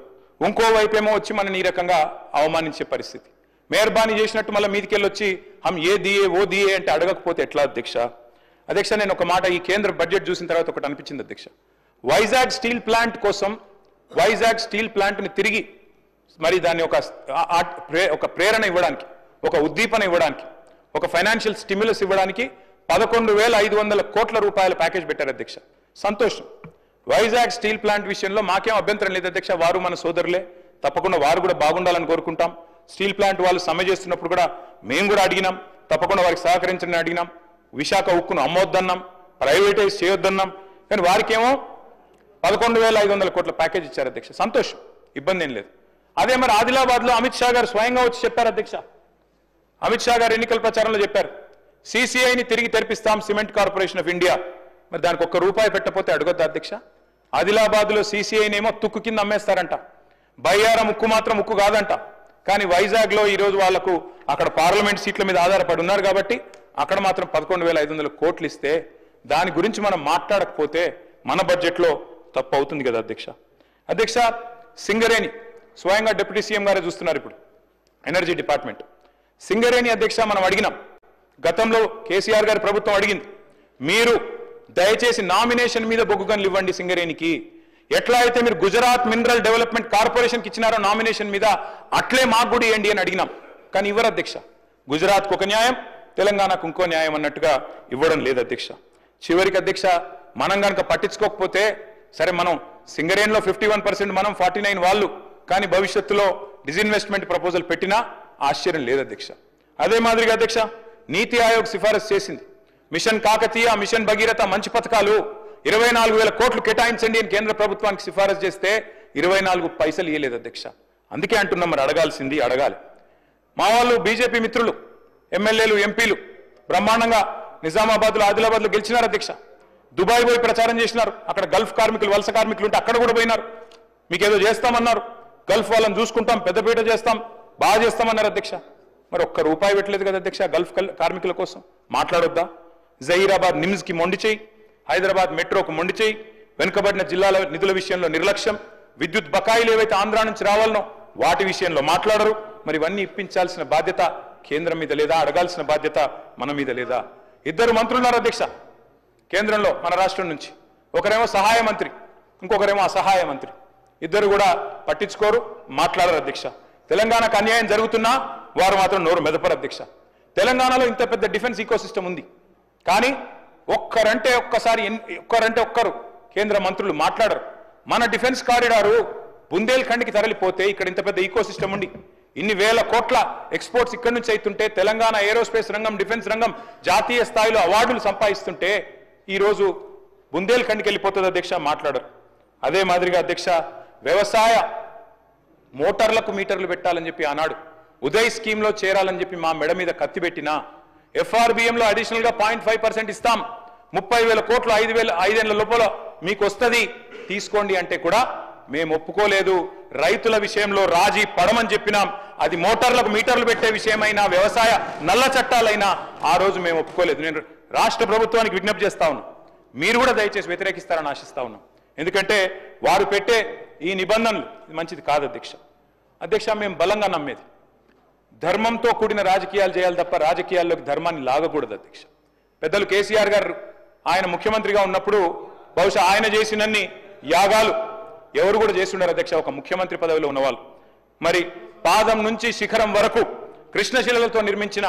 ఇంకోవైపేమో వచ్చి మనని ఈ రకంగా అవమానించే పరిస్థితి. మెహర్బానీ చేసినట్టు మళ్ళీ మీదికెళ్ళి వచ్చి హమ్ ఏ దియే ఓ దియే అంటే అడగకపోతే ఎట్లా అధ్యక్ష? అధ్యక్ష, నేను ఒక మాట ఈ కేంద్ర బడ్జెట్ చూసిన తర్వాత ఒకటి అనిపించింది అధ్యక్ష. వైజాగ్ స్టీల్ ప్లాంట్ కోసం, వైజాగ్ స్టీల్ ప్లాంట్ని తిరిగి మరి దాన్ని ఒక ప్రేరణ ఇవ్వడానికి, ఒక ఉద్దీపన ఇవ్వడానికి, ఒక ఫైనాన్షియల్ స్టిమ్యులస్ ఇవ్వడానికి 11,500 కోట్ల రూపాయల ప్యాకేజ్ పెట్టారు అధ్యక్ష. సంతోషం. వైజాగ్ స్టీల్ ప్లాంట్ విషయంలో మాకేం అభ్యంతరం లేదు అధ్యక్ష, వారు మన సోదరులే, తప్పకుండా వారు కూడా బాగుండాలని కోరుకుంటాం. స్టీల్ ప్లాంట్ వాళ్ళు సమ్మె చేస్తున్నప్పుడు కూడా మేము కూడా అడిగినాం, తప్పకుండా వారికి సహకరించని అడిగినాం. విశాఖ ఉక్కును అమ్మొద్దన్నాం, ప్రైవేటైజ్ చేయొద్దన్నాం. కానీ వారికేమో 11,500 కోట్ల ప్యాకేజ్ ఇచ్చారు అధ్యక్ష. సంతోషం, ఇబ్బంది ఏం లేదు. అదే మరి ఆదిలాబాద్లో అమిత్ షా గారు స్వయంగా వచ్చి చెప్పారు అధ్యక్ష. అమిత్ షా గారు ఎన్నికల ప్రచారంలో చెప్పారు, CCIని తిరిగి తెరిపిస్తాం, సిమెంట్ కార్పొరేషన్ ఆఫ్ ఇండియా. మరి దానికి ₹1 పెట్టకపోతే అడగొద్దా అధ్యక్ష? ఆదిలాబాద్లో CCIనేమో తుక్కు కింద అమ్మేస్తారంట, బయ్యారం ఉక్కు మాత్రం ఉక్కు కాదంట. కానీ వైజాగ్లో ఈరోజు వాళ్లకు అక్కడ పార్లమెంట్ సీట్ల మీద ఆధారపడి ఉన్నారు కాబట్టి అక్కడ మాత్రం 11,500 కోట్లు ఇస్తే దాని గురించి మనం మాట్లాడకపోతే మన బడ్జెట్లో తప్పు అవుతుంది కదా అధ్యక్ష. అధ్యక్ష, సింగరేణి స్వయంగా డిప్యూటీ సీఎం గారే చూస్తున్నారు ఇప్పుడు, ఎనర్జీ డిపార్ట్మెంట్. సింగరేణి అధ్యక్ష, మనం అడిగినాం, గతంలో కేసీఆర్ గారి ప్రభుత్వం అడిగింది, మీరు దయచేసి నామినేషన్ మీద బొగ్గు గనులు ఇవ్వండి సింగరేణికి. ఎట్లా అయితే మీరు గుజరాత్ మినరల్ డెవలప్మెంట్ కార్పొరేషన్కి ఇచ్చినారో నామినేషన్ మీద, అట్లే మాకు కూడా ఇవ్వండి అని అడిగినాం. కానీ ఇవ్వరు అధ్యక్ష. గుజరాత్కు ఒక న్యాయం, తెలంగాణకు ఇంకో న్యాయం అన్నట్టుగా ఇవ్వడం లేదు అధ్యక్ష. చివరికి అధ్యక్ష, మనం కనుక పట్టించుకోకపోతే సరే, మనం సింగరేణిలో 51% మనం, 49 వాళ్ళు, కానీ భవిష్యత్తులో డిజిన్వెస్ట్మెంట్ ప్రపోజల్ పెట్టినా ఆశ్చర్యం లేదు అధ్యక్ష. అదే మాదిరిగా అధ్యక్ష, నీతి ఆయోగ్ సిఫారసు చేసింది, మిషన్ కాకతీయ, మిషన్ భగీరథ మంచి పథకాలు 24,000 కోట్లు కేటాయించండి అని కేంద్ర ప్రభుత్వానికి సిఫారసు చేస్తే 24 పైసలు ఇవ్వలేదు అధ్యక్ష. అందుకే అంటున్నాం, మరి అడగాల్సింది అడగాలి. మా వాళ్ళు బీజేపీ మిత్రులు, ఎమ్మెల్యేలు, ఎంపీలు బ్రహ్మాండంగా నిజామాబాద్లో, ఆదిలాబాద్లో గెలిచినారు అధ్యక్ష. దుబాయ్ పోయి ప్రచారం చేసినారు, అక్కడ గల్ఫ్ కార్మికులు, వలస కార్మికులు ఉంటే అక్కడ కూడా పోయినారు. మీకేదో చేస్తామన్నారు, గల్ఫ్ వాళ్ళని చూసుకుంటాం, పెద్దపీట చేస్తాం, బాగా చేస్తామన్నారు అధ్యక్ష. మరి ₹1 పెట్టలేదు కదా అధ్యక్ష గల్ఫ్ కార్మికుల కోసం. మాట్లాడొద్దా? జహీరాబాద్ నిమ్స్కి మొండి చేయి, హైదరాబాద్ మెట్రోకు మొండి చేయి, వెనుకబడిన జిల్లాల నిధుల విషయంలో నిర్లక్ష్యం, విద్యుత్ బకాయిలు ఏవైతే ఆంధ్ర నుంచి రావాలనో వాటి విషయంలో మాట్లాడరు. మరి ఇవన్నీ ఇప్పించాల్సిన బాధ్యత కేంద్రం మీద లేదా? అడగాల్సిన బాధ్యత మన మీద లేదా? 2 మంత్రులున్నారు అధ్యక్ష కేంద్రంలో, మన రాష్ట్రం నుంచి. ఒకరేమో సహాయ మంత్రి, ఇంకొకరేమో అసహాయ మంత్రి. ఇద్దరు కూడా పట్టించుకోరు, మాట్లాడరు అధ్యక్ష. తెలంగాణకు అన్యాయం జరుగుతున్నా వారు మాత్రం నోరు మెదపరు అధ్యక్ష. తెలంగాణలో ఇంత పెద్ద డిఫెన్స్ ఈకోసిస్టమ్ ఉంది, కానీ ఒక్కరు కేంద్ర మంత్రులు మాట్లాడరు. మన డిఫెన్స్ కారిడారు బుందేల్ఖండ్కి తరలిపోతే ఇక్కడ ఇంత పెద్ద ఈకోసిస్టమ్ ఉండి ఇన్ని వేల కోట్ల ఎక్స్పోర్ట్స్ ఇక్కడి నుంచి అవుతుంటే, తెలంగాణ ఏరోస్పేస్ రంగం, డిఫెన్స్ రంగం జాతీయ స్థాయిలో అవార్డులు సంపాదిస్తుంటే ఈరోజు బుందేల్ఖండ్కి వెళ్ళిపోతుంది అధ్యక్ష, మాట్లాడరు. అదే మాదిరిగా అధ్యక్ష, వ్యవసాయ మోటార్లకు మీటర్లు పెట్టాలని చెప్పి ఆనాడు ఉదయ్ స్కీమ్లో చేరాలని చెప్పి మా మెడ మీద కత్తి పెట్టినా, FRBMలో అడిషనల్గా 0.5% ఇస్తాం, 30,000 కోట్లు 5 ఏళ్ల లోపల మీకు వస్తుంది తీసుకోండి అంటే కూడా మేము ఒప్పుకోలేదు. రైతుల విషయంలో రాజీ పడమని చెప్పినాం. అది మోటార్లకు మీటర్లు పెట్టే విషయమైనా, వ్యవసాయ నల్ల చట్టాలైనా ఆ రోజు మేము ఒప్పుకోలేదు. నేను రాష్ట్ర ప్రభుత్వానికి విజ్ఞప్తి చేస్తా ఉన్నాం, మీరు కూడా దయచేసి వ్యతిరేకిస్తారని ఆశిస్తా ఉన్నాం. ఎందుకంటే వారు పెట్టే ఈ నిబంధనలు మంచిది కాదు అధ్యక్ష. అధ్యక్ష, మేము బలంగా నమ్మేది ధర్మంతో కూడిన రాజకీయాలు చేయాలి తప్ప రాజకీయాల్లోకి ధర్మాన్ని లాగకూడదు అధ్యక్ష. పెద్దలు కేసీఆర్ గారు ఆయన ముఖ్యమంత్రిగా ఉన్నప్పుడు బహుశా ఆయన చేసినన్ని యాగాలు ఎవరు కూడా చేస్తున్నారు అధ్యక్ష, ఒక ముఖ్యమంత్రి పదవిలో ఉన్నవాళ్ళు. మరి పాదం నుంచి శిఖరం వరకు కృష్ణశిలలతో నిర్మించిన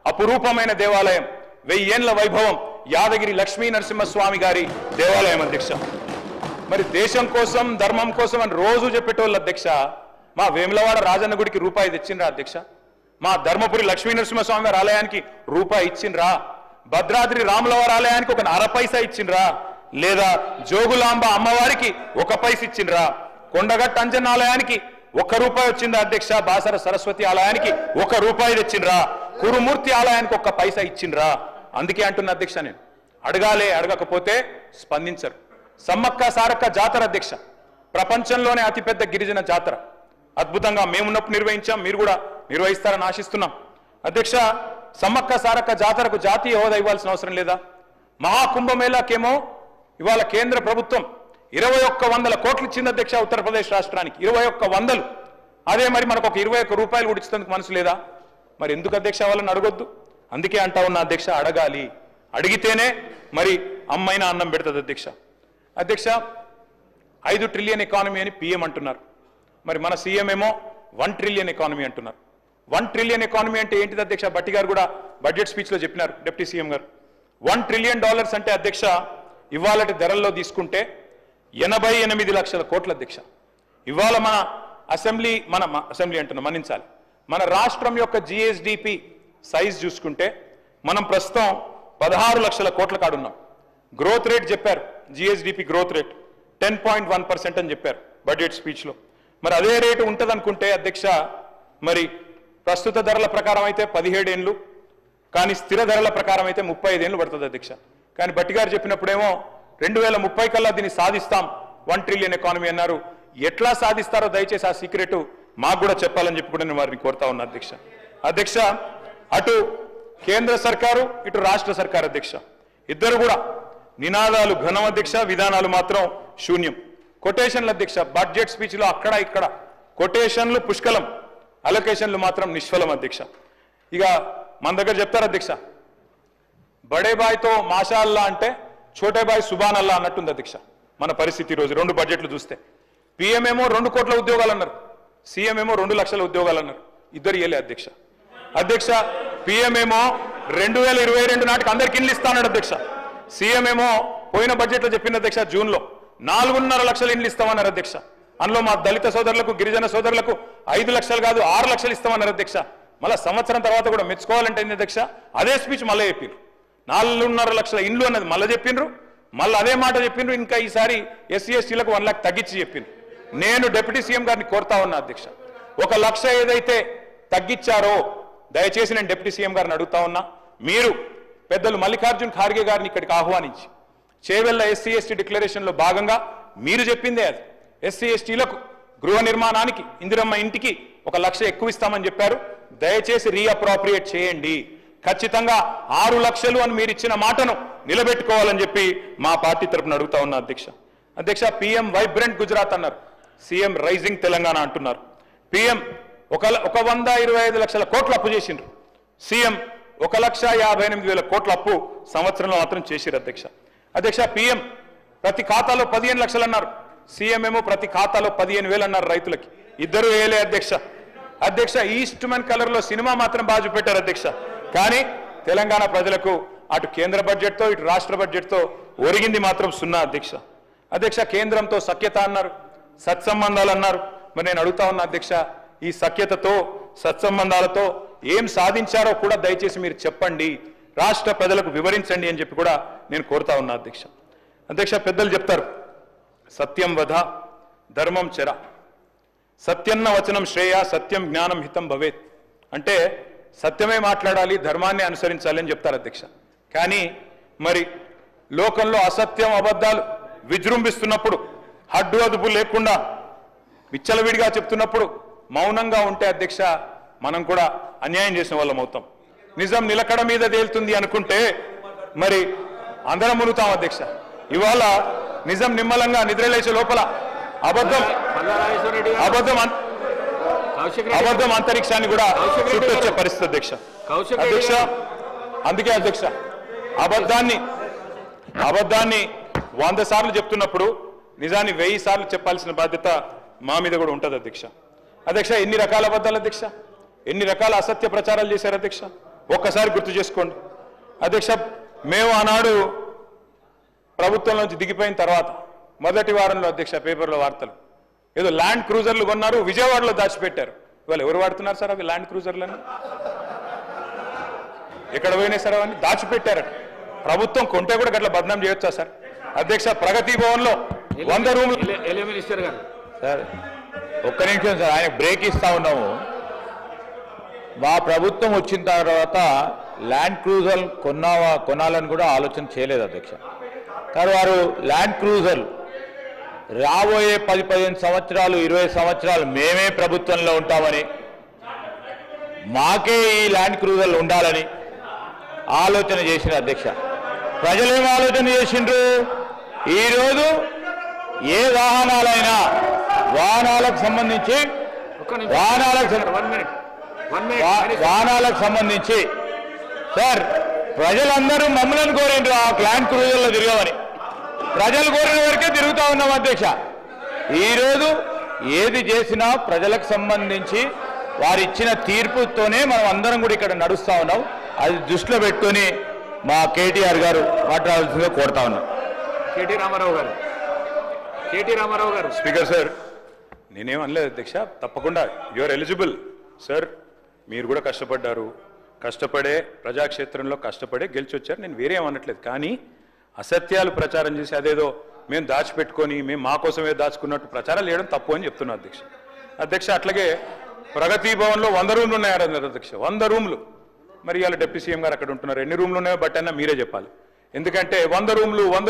అపురూపమైన దేవాలయం, 1000 ఏళ్ల వైభవం యాదగిరి లక్ష్మీ నరసింహస్వామి గారి దేవాలయం అధ్యక్ష. మరి దేశం కోసం ధర్మం కోసం అని రోజు చెప్పేటోళ్ళు అధ్యక్ష, మా వేములవాడ రాజన్న గుడికి రూపాయి తెచ్చిండ్రా అధ్యక్ష? మా ధర్మపురి లక్ష్మీ నరసింహస్వామి గారి ఆలయానికి రూపాయి ఇచ్చిండ్రా? భద్రాద్రి రాములవారి ఆలయానికి ఒక 1/2 పైసా ఇచ్చిండ్రా? లేదా జోగులాంబ అమ్మవారికి 1 పైస ఇచ్చిండ్రా? కొండగట్ట అంజన్న ఆలయానికి 1 రూపాయి వచ్చిందా అధ్యక్ష? బాసర సరస్వతి ఆలయానికి 1 రూపాయి తెచ్చిండ్రా? కురుమూర్తి ఆలయానికి 1 పైసా ఇచ్చిండ్రా? అందుకే అంటున్న అధ్యక్ష, నేను అడగాలే, అడగకపోతే స్పందించరు. సమ్మక్క సారక్క జాతర అధ్యక్ష, ప్రపంచంలోనే అతిపెద్ద గిరిజన జాతర. అద్భుతంగా మేమున్నప్పుడు నిర్వహించాం, మీరు కూడా నిర్వహిస్తారని ఆశిస్తున్నాం అధ్యక్ష. సమ్మక్క సారక్క జాతరకు జాతీయ హోదా ఇవ్వాల్సిన అవసరం లేదా? మహాకుంభమేళాకేమో ఇవాళ కేంద్ర ప్రభుత్వం 2100 కోట్లు ఇచ్చింది అధ్యక్ష ఉత్తరప్రదేశ్ రాష్ట్రానికి, 2100. అదే మరి మనకు ఒక 21 రూపాయలు కూడా ఇచ్చేందుకు మనసు లేదా? మరి ఎందుకు అధ్యక్ష వాళ్ళని అడగొద్దు? అందుకే అంటా ఉన్న అధ్యక్ష, అడగాలి. అడిగితేనే మరి అమ్మైనా అన్నం పెడుతుంది అధ్యక్ష. అధ్యక్ష 5 ట్రిలియన్ ఎకానమీ అని పిఎం అంటున్నారు, మరి మన సీఎం ఏమో 1 ట్రిలియన్ ఎకానమీ అంటున్నారు. 1 ట్రిలియన్ ఎకానమీ అంటే ఏంటిది అధ్యక్ష? భట్టి గారు కూడా బడ్జెట్ స్పీచ్లో చెప్పినారు, డిప్యూటీ సీఎం గారు. $1 ట్రిలియన్ అంటే అధ్యక్ష ఇవాళటి ధరల్లో తీసుకుంటే 88 లక్షల కోట్ల అధ్యక్ష. ఇవాళ మన అసెంబ్లీ అంటున్నాం, మన్నించాలి, మన రాష్ట్రం యొక్క జిఎస్డిపి సైజ్ చూసుకుంటే మనం ప్రస్తుతం 16 లక్షల కోట్ల కాడున్నాం. గ్రోత్ రేట్ చెప్పారు, జిఎస్డిపి గ్రోత్ రేట్ 10.1% అని చెప్పారు బడ్జెట్ స్పీచ్లో. మరి అదే రేటు ఉంటుంది అనుకుంటే అధ్యక్ష, మరి ప్రస్తుత ధరల ప్రకారం అయితే 17 ఏళ్ళు, కానీ స్థిర ధరల ప్రకారం అయితే 35 ఏళ్ళు పడుతుంది అధ్యక్ష. కానీ భట్టి గారు చెప్పినప్పుడేమో 2030 కల్లా దీన్ని సాధిస్తాం 1 ట్రిలియన్ ఎకానమీ అన్నారు. ఎట్లా సాధిస్తారో దయచేసి ఆ సీక్రెట్ మాకు కూడా చెప్పాలని చెప్పి కూడా నేను వారిని కోరుతా ఉన్నా అధ్యక్ష. అధ్యక్ష అటు కేంద్ర సర్కారు, ఇటు రాష్ట్ర సర్కారు అధ్యక్ష, ఇద్దరు కూడా నినాదాలు ఘనం అధ్యక్ష, విధానాలు మాత్రం శూన్యం. కొటేషన్లు అధ్యక్ష, బడ్జెట్ స్పీచ్లో అక్కడ ఇక్కడ కొటేషన్లు పుష్కలం, అలొకేషన్లు మాత్రం నిష్ఫలం అధ్యక్ష. ఇక మన దగ్గర చెప్తారు అధ్యక్ష, బడే బాయ్తో మాషాల్లా అంటే చోటే బాయ్ సుబాన్ అల్లా అన్నట్టుంది అధ్యక్ష మన పరిస్థితి ఈరోజు. 2 బడ్జెట్లు చూస్తే పిఎం ఏమో 2 కోట్ల ఉద్యోగాలు అన్నారు, సీఎం ఏమో 2 లక్షల ఉద్యోగాలు అన్నారు. ఇద్దరు ఇయ్యలే అధ్యక్ష. అధ్యక్ష పిఎం ఏమో 2022 నాటికి అందరికి ఇండ్లు ఇస్తానన్నాడు అధ్యక్ష. సీఎం ఏమో పోయిన బడ్జెట్లో చెప్పింది అధ్యక్ష, జూన్లో 4.5 లక్షల ఇండ్లు ఇస్తామన్నారు అధ్యక్ష. అందులో మా దళిత సోదరులకు, గిరిజన సోదరులకు 5 లక్షలు కాదు 6 లక్షలు ఇస్తామన్నారు అధ్యక్ష. మళ్ళీ సంవత్సరం తర్వాత కూడా మెచ్చుకోవాలంటే అధ్యక్ష అదే స్పీచ్ మళ్ళీ చెప్పిండ్రు, 4.5 లక్షల ఇండ్లు అన్నది మళ్ళీ చెప్పిండ్రు, మళ్ళీ అదే మాట చెప్పిండ్రు. ఇంకా ఈసారి ఎస్సీ ఎస్టీలకు 1 లక్ష తగ్గించి చెప్పిండ్రు. నేను డిప్యూటీ సీఎం గారిని కోరుతా ఉన్నా అధ్యక్ష, 1 లక్ష ఏదైతే తగ్గించారో దయచేసి నేను డిప్యూటీ సీఎం గారిని అడుగుతా ఉన్నా, మీరు పెద్దలు మల్లికార్జున్ ఖార్గే గారిని ఇక్కడికి ఆహ్వానించి చేవెళ్ల ఎస్సీ ఎస్టీ డిక్లరేషన్లో భాగంగా మీరు చెప్పిందే అది, ఎస్సీ ఎస్టీలకు గృహ నిర్మాణానికి ఇందిరమ్మ ఇంటికి 1 లక్ష ఎక్కువ ఇస్తామని చెప్పారు. దయచేసి రీఅప్రోప్రియేట్ చేయండి, ఖచ్చితంగా 6 లక్షలు అని మీరు ఇచ్చిన మాటను నిలబెట్టుకోవాలని చెప్పి మా పార్టీ తరఫున అడుగుతా ఉన్నా అధ్యక్ష. అధ్యక్ష పిఎం వైబ్రెంట్ గుజరాత్ అన్నారు, సీఎం రైజింగ్ తెలంగాణ అంటున్నారు. పిఎం 125 లక్షల కోట్ల అప్పు చేసిండ్రు, సీఎం 1,58,000 కోట్ల అప్పు సంవత్సరంలో మాత్రం చేసిరు అధ్యక్ష. అధ్యక్ష పిఎం ప్రతి ఖాతాలో 15 లక్షలు అన్నారు, సీఎం ఏమో ప్రతి ఖాతాలో 15,000 అన్నారు రైతులకి. ఇద్దరు వేయలే అధ్యక్ష. అధ్యక్ష ఈస్ట్ మన్ కలర్ లో సినిమా మాత్రం బాగా చూపెట్టారు అధ్యక్ష, కానీ తెలంగాణ ప్రజలకు అటు కేంద్ర బడ్జెట్తో ఇటు రాష్ట్ర బడ్జెట్తో ఒరిగింది మాత్రం 0 అధ్యక్ష. అధ్యక్ష కేంద్రంతో సఖ్యత అన్నారు, సత్సంబంధాలు అన్నారు. మరి నేను అడుగుతా ఉన్నా అధ్యక్ష, ఈ సఖ్యతతో సత్సంబంధాలతో ఏం సాధించారో కూడా దయచేసి మీరు చెప్పండి, రాష్ట్ర ప్రజలకు వివరించండి అని చెప్పి కూడా నేను కోరుతా ఉన్నా అధ్యక్ష. అధ్యక్ష పెద్దలు చెప్తారు, సత్యం వధ ధర్మం చెర, సత్యన్న వచనం శ్రేయ, సత్యం జ్ఞానం హితం భవేత్. అంటే సత్యమే మాట్లాడాలి, ధర్మాన్ని అనుసరించాలి అని చెప్తారు అధ్యక్ష. కానీ మరి లోకంలో అసత్యం అబద్ధాలు విజృంభిస్తున్నప్పుడు, హడ్డు అదుపు లేకుండా విచ్చలవిడిగా చెప్తున్నప్పుడు మౌనంగా ఉంటే అధ్యక్ష మనం కూడా అన్యాయం చేసిన వాళ్ళం అవుతాం. నిజం నిలకడ మీద తేలుతుంది అనుకుంటే మరి అందరం మునుగుతాం అధ్యక్ష. ఇవాళ నిజం నిమ్మలంగా నిద్రలేసే లోపల అబద్ధం అంతరిక్షాన్ని కూడా చుట్టొచ్చే పరిస్థితి అధ్యక్ష. అధ్యక్ష అందుకే అధ్యక్ష అబద్ధాన్ని 100 సార్లు చెప్తున్నప్పుడు నిజాన్ని 1000 సార్లు చెప్పాల్సిన బాధ్యత మా మీద కూడా ఉంటుంది అధ్యక్ష. అధ్యక్ష ఎన్ని రకాల అబద్ధాలు అధ్యక్ష, ఎన్ని రకాల అసత్య ప్రచారాలు చేశారు అధ్యక్ష. ఒక్కసారి గుర్తు చేసుకోండి అధ్యక్ష. మేము ఆనాడు ప్రభుత్వం నుంచి దిగిపోయిన తర్వాత మొదటి వారంలో అధ్యక్ష పేపర్లో వార్తలు ఏదో ల్యాండ్ క్రూజర్లు కొన్నారు, విజయవాడలో దాచిపెట్టారు. ఇవాళ ఎవరు వాడుతున్నారు సార్ అవి ల్యాండ్ క్రూజర్లని? ఎక్కడ పోయినాయి సార్ అవన్నీ? దాచిపెట్టారట. ప్రభుత్వం కొంటే కూడా గట్ల బదనాం చేయొచ్చా సార్? అధ్యక్ష ప్రగతి భవన్ లో 100 రూమ్లు. మినిస్టర్ గారు సార్ ఒక్క నిమిషం సార్, ఆయన బ్రేక్ ఇస్తా ఉన్నాము. మా ప్రభుత్వం వచ్చిన తర్వాత ల్యాండ్ క్రూజర్ కొనాలని కూడా ఆలోచన చేయలేదు అధ్యక్ష. కానీ వారు ల్యాండ్ క్రూజర్ రాబోయే 10-15 సంవత్సరాలు 20 సంవత్సరాలు మేమే ప్రభుత్వంలో ఉంటామని, మాకే ఈ ల్యాండ్ క్రూజర్లు ఉండాలని ఆలోచన చేసిన అధ్యక్ష. ప్రజలేం ఆలోచన చేసిండ్రు? ఈరోజు ఏ వాహనాలకు సంబంధించి సార్ ప్రజలందరూ మమ్మల్ని కోరిండ్రు ఆ ల్యాండ్ క్రూజర్లో తిరగమని. ప్రజలు కోరిన వరకే తిరుగుతా ఉన్నాం అధ్యక్ష. ఈరోజు ఏది చేసినా ప్రజలకు సంబంధించి వారు ఇచ్చిన తీర్పుతోనే మనం అందరం కూడా ఇక్కడ నడుస్తా ఉన్నాం. అది దృష్టిలో పెట్టుకొని మా కేటీఆర్ గారు మాట్లాడాల్సిందిగా కోరుతా ఉన్నాం. కేటీ రామారావు గారు. స్పీకర్ సార్, నేనేం అనలేదు అధ్యక్ష. తప్పకుండా యువర్ ఎలిజిబుల్ సార్. మీరు కూడా కష్టపడ్డారు, కష్టపడే ప్రజాక్షేత్రంలో కష్టపడే గెలిచి వచ్చారు. నేను వేరే ఏమనట్లేదు. కానీ అసత్యాలు ప్రచారం చేసి అదేదో మేము దాచిపెట్టుకొని మేము మా కోసమే దాచుకున్నట్టు ప్రచారాలు చేయడం తప్పు అని చెప్తున్నా అధ్యక్ష. అట్లాగే ప్రగతి భవన్లో 100 రూమ్లు ఉన్నాయన్నారు అధ్యక్ష. 100 రూమ్లు. మరి ఇవాళ డిప్యూటీ సీఎం గారు అక్కడ ఉంటున్నారు. ఎన్ని రూమ్లు ఉన్నాయో బట్ అన్నా మీరే చెప్పాలి. ఎందుకంటే 100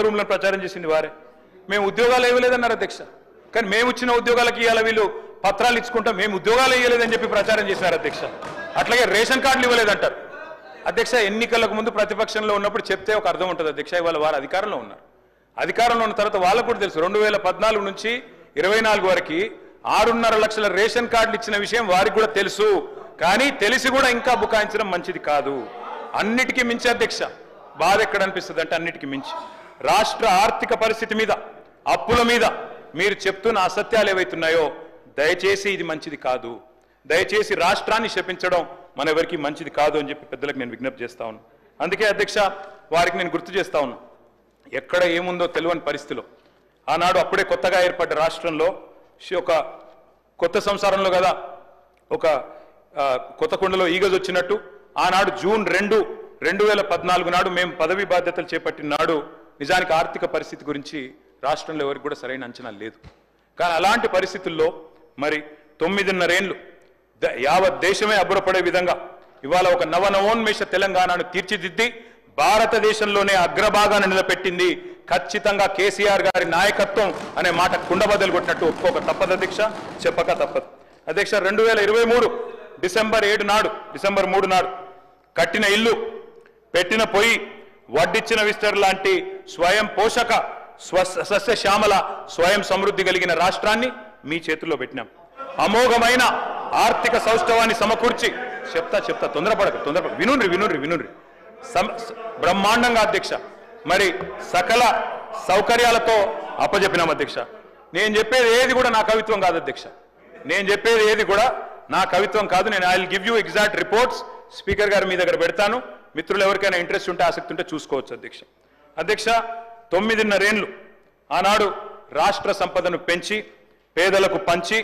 రూమ్లను ప్రచారం చేసింది వారే. మేము ఉద్యోగాలు ఇవ్వలేదన్నారు అధ్యక్ష. కానీ మేము ఇచ్చిన ఉద్యోగాలకి ఇవాళ వీళ్ళు పత్రాలు ఇచ్చుకుంటాం, మేము ఉద్యోగాలు ఇవ్వలేదని చెప్పి ప్రచారం చేశారు అధ్యక్ష. అట్లాగే రేషన్ కార్డులు ఇవ్వలేదంటారు అధ్యక్ష. ఎన్నికలకు ముందు ప్రతిపక్షంలో ఉన్నప్పుడు చెప్తే ఒక అర్థం ఉంటుంది అధ్యక్ష. ఇవాళ వారు అధికారంలో ఉన్నారు. అధికారంలో ఉన్న తర్వాత వాళ్ళకు కూడా తెలుసు 2014 నుంచి 24 వరకు 6.5 లక్షల రేషన్ కార్డులు ఇచ్చిన విషయం వారికి కూడా తెలుసు. కానీ తెలిసి కూడా ఇంకా బుకాయించడం మంచిది కాదు. అన్నిటికీ మించి అధ్యక్ష బాధ ఎక్కడ అనిపిస్తుంది అంటే అన్నిటికీ మించి రాష్ట్ర ఆర్థిక పరిస్థితి మీద, అప్పుల మీద మీరు చెప్తున్న అసత్యాలు ఏవైతున్నాయో దయచేసి ఇది మంచిది కాదు. దయచేసి రాష్ట్రాన్ని శపించడం మన ఎవరికి మంచిది కాదు అని చెప్పి పెద్దలకు నేను విజ్ఞప్తి చేస్తా ఉన్నాను. అందుకే అధ్యక్ష వారికి నేను గుర్తు చేస్తా ఉన్నాను. ఎక్కడ ఏముందో తెలియని పరిస్థితిలో ఆనాడు అప్పుడే కొత్తగా ఏర్పడ్డ రాష్ట్రంలో ఒక కొత్త సంసారంలో కదా ఒక కొత్త కుండలో ఈగజ్ వచ్చినట్టు ఆనాడు జూన్ 2, 2014 నాడు మేము పదవి బాధ్యతలు చేపట్టిన నాడు నిజానికి ఆర్థిక పరిస్థితి గురించి రాష్ట్రంలో ఎవరికి కూడా సరైన అంచనా లేదు. కానీ అలాంటి పరిస్థితుల్లో మరి 9.5 ఏళ్ళు యావత్ దేశమే అబ్బురపడే విధంగా ఇవాళ ఒక నవనవోన్మేష తెలంగాణను తీర్చిదిద్ది భారతదేశంలోనే అగ్రభాగాన్ని నిలబెట్టింది ఖచ్చితంగా కేసీఆర్ గారి నాయకత్వం అనే మాట కుండబద్దలు కొట్టినట్టు ఒప్పుకోక తప్పదు అధ్యక్ష, చెప్పక తప్పదు అధ్యక్ష. 2023 డిసెంబర్ 3 నాడు కట్టిన ఇల్లు, పెట్టిన పొయ్యి, వడ్డిచ్చిన విస్తర్ లాంటి స్వయం పోషక సస్యశ్యామల స్వయం సమృద్ధి కలిగిన రాష్ట్రాన్ని మీ చేతుల్లో పెట్టినాం. అమోఘమైన ఆర్థిక సౌష్ఠవాన్ని సమకూర్చి చెప్తా తొందరపడక వినుండ్రి బ్రహ్మాండంగా అధ్యక్ష మరి సకల సౌకర్యాలతో అప్పజెప్పినాం అధ్యక్ష. నేను చెప్పేది ఏది కూడా నా కవిత్వం కాదు అధ్యక్ష. నేను I will give you exact reports. Speaker గారు మీ దగ్గర పెడతాను. మిత్రులు ఎవరికైనా ఇంట్రెస్ట్ ఉంటే ఆసక్తి ఉంటే చూసుకోవచ్చు అధ్యక్ష. 9.5 ఏళ్ళు ఆనాడు రాష్ట్ర సంపదను పెంచి పేదలకు పంచి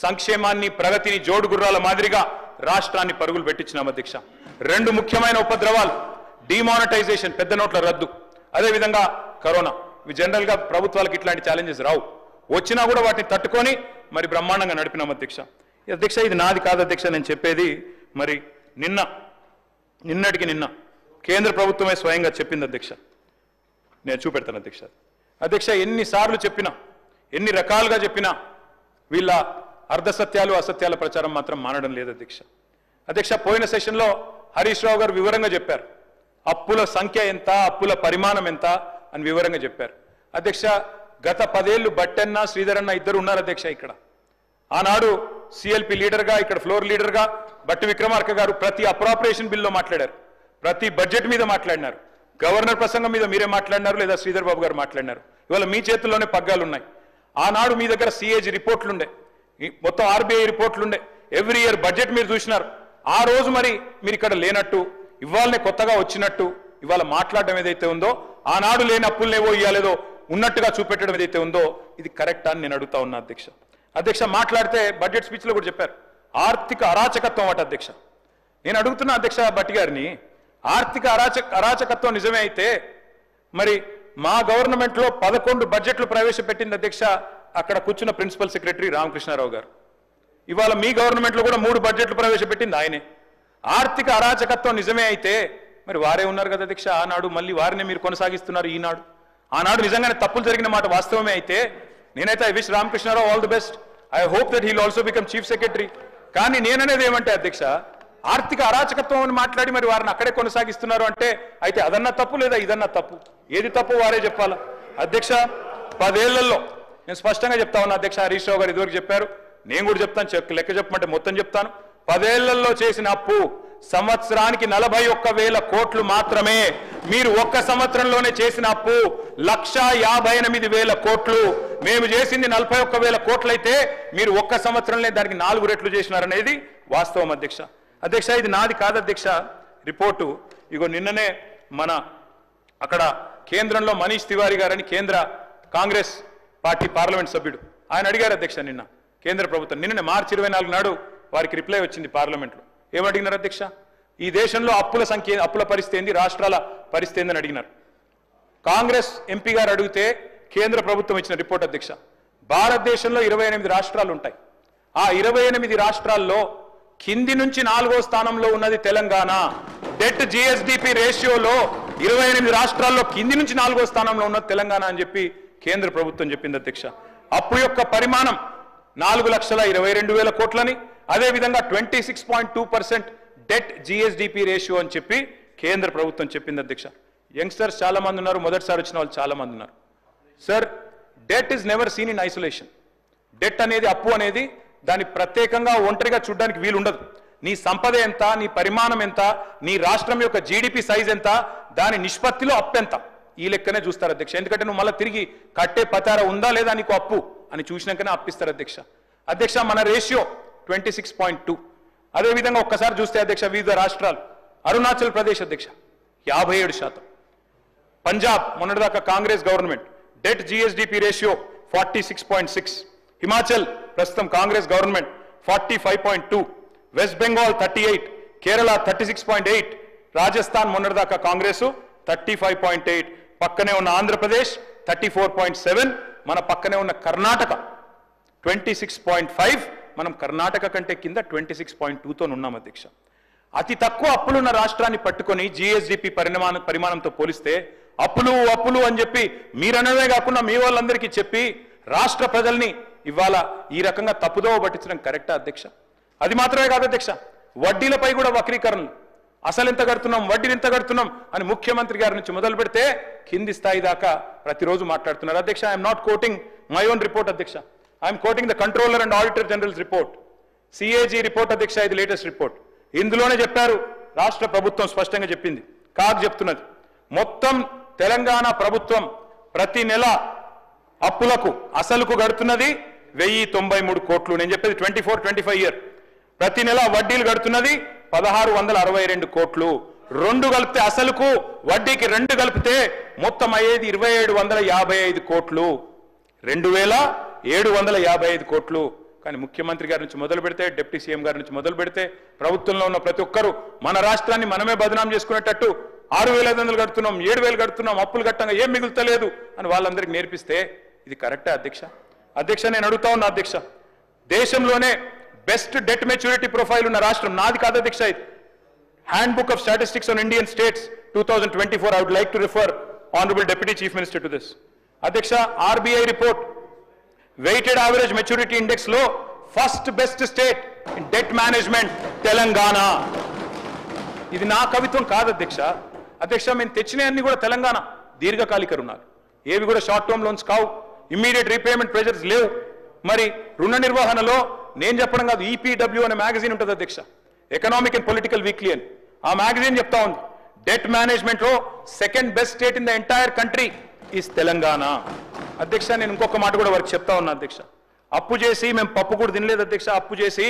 సంక్షేమాన్ని ప్రగతిని జోడుగుర్రాల మాదిరిగా రాష్ట్రాన్ని పరుగులు పెట్టించినాం అధ్యక్ష. 2 ముఖ్యమైన ఉపద్రవాలు, డిమానిటైజేషన్ పెద్ద నోట్ల రద్దు, అదేవిధంగా కరోనా. ఇవి జనరల్ గా ప్రభుత్వాలకు ఇట్లాంటి ఛాలెంజెస్ రావు, వచ్చినా కూడా వాటిని తట్టుకొని మరి బ్రహ్మాండంగా నడిపినాం అధ్యక్ష. ఇది నాది కాదు అధ్యక్ష. నేను చెప్పేది మరి నిన్నటికి నిన్న కేంద్ర ప్రభుత్వమే స్వయంగా చెప్పింది అధ్యక్ష. నేను చూపెడతాను అధ్యక్ష. ఎన్నిసార్లు చెప్పినా, ఎన్ని రకాలుగా చెప్పినా వీళ్ళ అర్ధసత్యాలు అసత్యాల ప్రచారం మాత్రం మానడం లేదు అధ్యక్ష. పోయిన సెషన్లో హరీష్ రావు గారు వివరంగా చెప్పారు. అప్పుల సంఖ్య ఎంత, అప్పుల పరిమాణం ఎంత అని వివరంగా చెప్పారు అధ్యక్ష. గత 10 ఏళ్ళు బట్టన్న శ్రీధరన్న ఇద్దరు ఉన్నారు అధ్యక్ష ఇక్కడ. ఆనాడు సిఎల్పి లీడర్గా, ఇక్కడ ఫ్లోర్ లీడర్గా బట్టి విక్రమార్క గారు ప్రతి అప్రాపరేషన్ బిల్లో మాట్లాడారు, ప్రతి బడ్జెట్ మీద మాట్లాడినారు. గవర్నర్ ప్రసంగం మీద మీరే మాట్లాడినారు లేదా శ్రీధర్ బాబు గారు మాట్లాడినారు. ఇవాళ మీ చేతుల్లోనే పగ్గాలు ఉన్నాయి. ఆనాడు మీ దగ్గర సిఏజీ రిపోర్ట్లుండే, మొత్తం ఆర్బీఐ రిపోర్ట్లుండే, ఎవ్రీ ఇయర్ బడ్జెట్ మీరు చూసినారు. ఆ రోజు మరి మీరు ఇక్కడ లేనట్టు ఇవాళనే కొత్తగా వచ్చినట్టు ఇవాళ మాట్లాడడం ఏదైతే ఉందో ఆనాడు లేని అప్పులనేవో ఇవ్వాలేదో ఉన్నట్టుగా చూపెట్టడం ఏదైతే ఉందో ఇది కరెక్ట్ అని నేను అడుగుతా ఉన్నా అధ్యక్ష. అధ్యక్ష మాట్లాడితే బడ్జెట్ స్పీచ్లో కూడా చెప్పారు ఆర్థిక అరాచకత్వం అట అధ్యక్ష. నేను అడుగుతున్నా అధ్యక్ష భట్టి గారిని, ఆర్థిక అరాచకత్వం నిజమే అయితే మరి మా గవర్నమెంట్లో 11 బడ్జెట్లు ప్రవేశపెట్టింది అధ్యక్ష అక్కడ కూర్చున్న ప్రిన్సిపల్ సెక్రటరీ రామకృష్ణారావు గారు. ఇవాళ మీ గవర్నమెంట్లో కూడా 3 బడ్జెట్లు ప్రవేశపెట్టింది ఆయనే. ఆర్థిక అరాచకత్వం నిజమే అయితే మరి వారే ఉన్నారు కదా అధ్యక్ష ఆనాడు, మళ్ళీ వారిని మీరు కొనసాగిస్తున్నారు ఈనాడు. ఆనాడు నిజంగానే తప్పులు జరిగిన మాట వాస్తవమే అయితే నేనైతే I wish Ramakrishna Rao all the best. I hope that he'll also become chief secretary. కానీ నేననేది ఏమంటే అధ్యక్ష ఆర్థిక అరాచకత్వం అని మాట్లాడి మరి వారిని అక్కడే కొనసాగిస్తున్నారు అంటే అయితే అదన్నా తప్పు లేదా ఇదన్నా తప్పు, ఏది తప్పు వారే చెప్పాలా అధ్యక్ష. 10 ఏళ్లలో నేను స్పష్టంగా చెప్తా ఉన్నా అధ్యక్ష, హరీష్ రావు గారు ఇదివరకు చెప్పారు, నేను కూడా చెప్తాను, లెక్క చెప్పమంటే మొత్తం చెప్తాను. 10 ఏళ్లలో చేసిన అప్పు సంవత్సరానికి 41,000 కోట్లు మాత్రమే. మీరు ఒక్క సంవత్సరంలోనే చేసిన అప్పు 1,58,000 కోట్లు. మేము చేసింది 41,000 కోట్లయితే మీరు ఒక్క సంవత్సరంలో దానికి 4 రెట్లు చేసినారనేది వాస్తవం అధ్యక్ష. అధ్యక్ష ఇది నాది కాదు అధ్యక్ష రిపోర్టు. ఇగో నిన్ననే మన అక్కడ కేంద్రంలో మనీష్ తివారీ గారని కేంద్ర కాంగ్రెస్ పార్టీ పార్లమెంట్ సభ్యుడు ఆయన అడిగారు అధ్యక్ష నిన్న కేంద్ర ప్రభుత్వం నిన్ననే మార్చి 24 నాడు వారికి రిప్లై వచ్చింది పార్లమెంట్లో. ఏమడిగినారు అధ్యక్ష, ఈ దేశంలో అప్పుల పరిస్థితి ఏంది, రాష్ట్రాల పరిస్థితి ఏందని అడిగినారు. కాంగ్రెస్ ఎంపీ గారు అడిగితే కేంద్ర ప్రభుత్వం ఇచ్చిన రిపోర్ట్ అధ్యక్ష, భారతదేశంలో 28 రాష్ట్రాలు ఉంటాయి. ఆ 28 రాష్ట్రాల్లో కింది నుంచి 4వ స్థానంలో ఉన్నది తెలంగాణ. డెట్ జిఎస్డిపి రేషియోలో 28 రాష్ట్రాల్లో కింది నుంచి 4వ స్థానంలో ఉన్నది తెలంగాణ అని చెప్పి కేంద్ర ప్రభుత్వం చెప్పింది అధ్యక్ష. అప్పు యొక్క పరిమాణం 4,22,000 కోట్లని, అదేవిధంగా 26.2% డెట్ జిఎస్డిపి రేషియో అని చెప్పి కేంద్ర ప్రభుత్వం చెప్పింది అధ్యక్ష. యంగ్స్టర్స్ చాలా మంది ఉన్నారు, మొదటిసారి వచ్చిన వాళ్ళు చాలా మంది ఉన్నారు. Sir debt is never seen in isolation. Debt అనేది అప్పు అనేది దాన్ని ప్రత్యేకంగా ఒంటరిగా చూడడానికి వీలు ఉండదు. నీ సంపద ఎంత, నీ పరిమాణం ఎంత, నీ రాష్ట్రం యొక్క జీడిపి సైజ్ ఎంత, దాని నిష్పత్తిలో అప్పు ఎంత, ఈ లెక్కనే చూస్తారు అధ్యక్ష. ఎందుకంటే నువ్వు మళ్ళీ తిరిగి కట్టే పతార ఉందా లేదా నీకు అప్పు అని చూసినాకనే అప్పిస్తారు అధ్యక్ష. అధ్యక్ష మన రేషియో 26.2. అదేవిధంగా ఒక్కసారి చూస్తే అధ్యక్ష వివిధ రాష్ట్రాలు, అరుణాచల్ ప్రదేశ్ అధ్యక్ష 57%, పంజాబ్ మొన్నటిదాకా Congress government debt GSDP ratio 46.6, Himachal ప్రస్తుతం కాంగ్రెస్ గవర్నమెంట్ 45.2, వెస్ట్ బెంగాల్ 38, కేరళ 36.8, రాజస్థాన్ మొన్నటిదాకా కాంగ్రెస్ 35.8, పక్కనే ఉన్న ఆంధ్రప్రదేశ్ 34.7, మన పక్కనే ఉన్న కర్ణాటక 26.5, మనం కర్ణాటక కంటే కింద 26.2తో ఉన్నాం అధ్యక్ష. అతి తక్కువ అప్పులున్న రాష్ట్రాన్ని పట్టుకొని జిఎస్డిపి పరిమాణంతో పోలిస్తే అప్పులు అని చెప్పి మీరనవే కాకుండా మీ వాళ్ళందరికీ చెప్పి రాష్ట్ర ప్రజల్ని ఇవాళ ఈ రకంగా తప్పుదోవ పట్టించడం కరెక్టా అధ్యక్ష? అది మాత్రమే కాదు అధ్యక్ష, వడ్డీలపై కూడా వక్రీకరణలు, అసలు ఎంత కడుతున్నాం, వడ్డీలు ఎంత కడుతున్నాం అని ముఖ్యమంత్రి గారి నుంచి మొదలు పెడితే కింది స్థాయి దాకా ప్రతిరోజు మాట్లాడుతున్నారు అధ్యక్ష. I'm not quoting my own report అధ్యక్ష, I'm quoting the controller and auditor generals report, CAG report అధ్యక్ష. ఇది లేటెస్ట్ రిపోర్ట్. ఇందులోనే చెప్పారు, రాష్ట్ర ప్రభుత్వం స్పష్టంగా చెప్పింది, కాగ్ చెప్తున్నది, మొత్తం తెలంగాణ ప్రభుత్వం ప్రతి నెల అప్పులకు అసలుకు గడుతున్నది 1,093 కోట్లు. నేను చెప్పేది 24-25 ఇయర్. ప్రతి నెల వడ్డీలు గడుతున్నది 1,662 కోట్లు. 2 కలిపితే అసలుకు వడ్డీకి 2 కలిపితే మొత్తం అయ్యేది 2,755 కోట్లు. 2,755 కోట్లు. కానీ ముఖ్యమంత్రి గారి నుంచి మొదలు పెడితే, డిప్యూటీ సీఎం గారి నుంచి మొదలు పెడితే, ప్రభుత్వంలో ఉన్న ప్రతి ఒక్కరూ మన రాష్ట్రాన్ని మనమే బదనాం చేసుకునేటట్టు 6,500 కడుతున్నాం, 7,000 కడుతున్నాం, అప్పులు కట్టంగా ఏం మిగులుతలేదు అని వాళ్ళందరికీ నేర్పిస్తే ఇది కరెక్టే అధ్యక్ష? అధ్యక్ష నేను అడుగుతా ఉన్నా అధ్యక్ష, దేశంలోనే బెస్ట్ డెట్ మెచ్యూరిటీ ప్రొఫైల్ ఉన్న రాష్ట్రం నాది కాదు అధ్యక్ష. ఇది hand book of statistics on Indian states 2024. I would like to refer Honorable Deputy Chief Minister to this. అధ్యక్ష RBI report weighted average maturity index లో first best state in debt management Telangana. ఇది నా కవిత్వం కాదు అధ్యక్ష. అధ్యక్ష మేము తెచ్చినవన్నీ కూడా తెలంగాణ దీర్ఘకాలిక రుణాలు, ఏవి కూడా షార్ట్ టర్మ్ లోన్స్ కావు, ఇమ్మీడియట్ రీపేమెంట్ ప్రెజర్స్ లేవు. మరి రుణ నిర్వహణలో నేను చెప్పడం కాదు, EPW అనే మ్యాగజైన్ ఉంటుంది అధ్యక్ష, ఎకనామిక్ అండ్ పొలిటికల్ వీక్లీ అని. ఆ మ్యాగజైన్ చెప్తా ఉంది డెట్ మేనేజ్మెంట్ లో second best state in the entire country is Telangana. అధ్యక్ష నేను ఇంకొక మాట కూడా వారికి చెప్తా ఉన్నా అధ్యక్ష, అప్పు చేసి మేము పప్పు కూడా తినలేదు అధ్యక్ష, అప్పు చేసి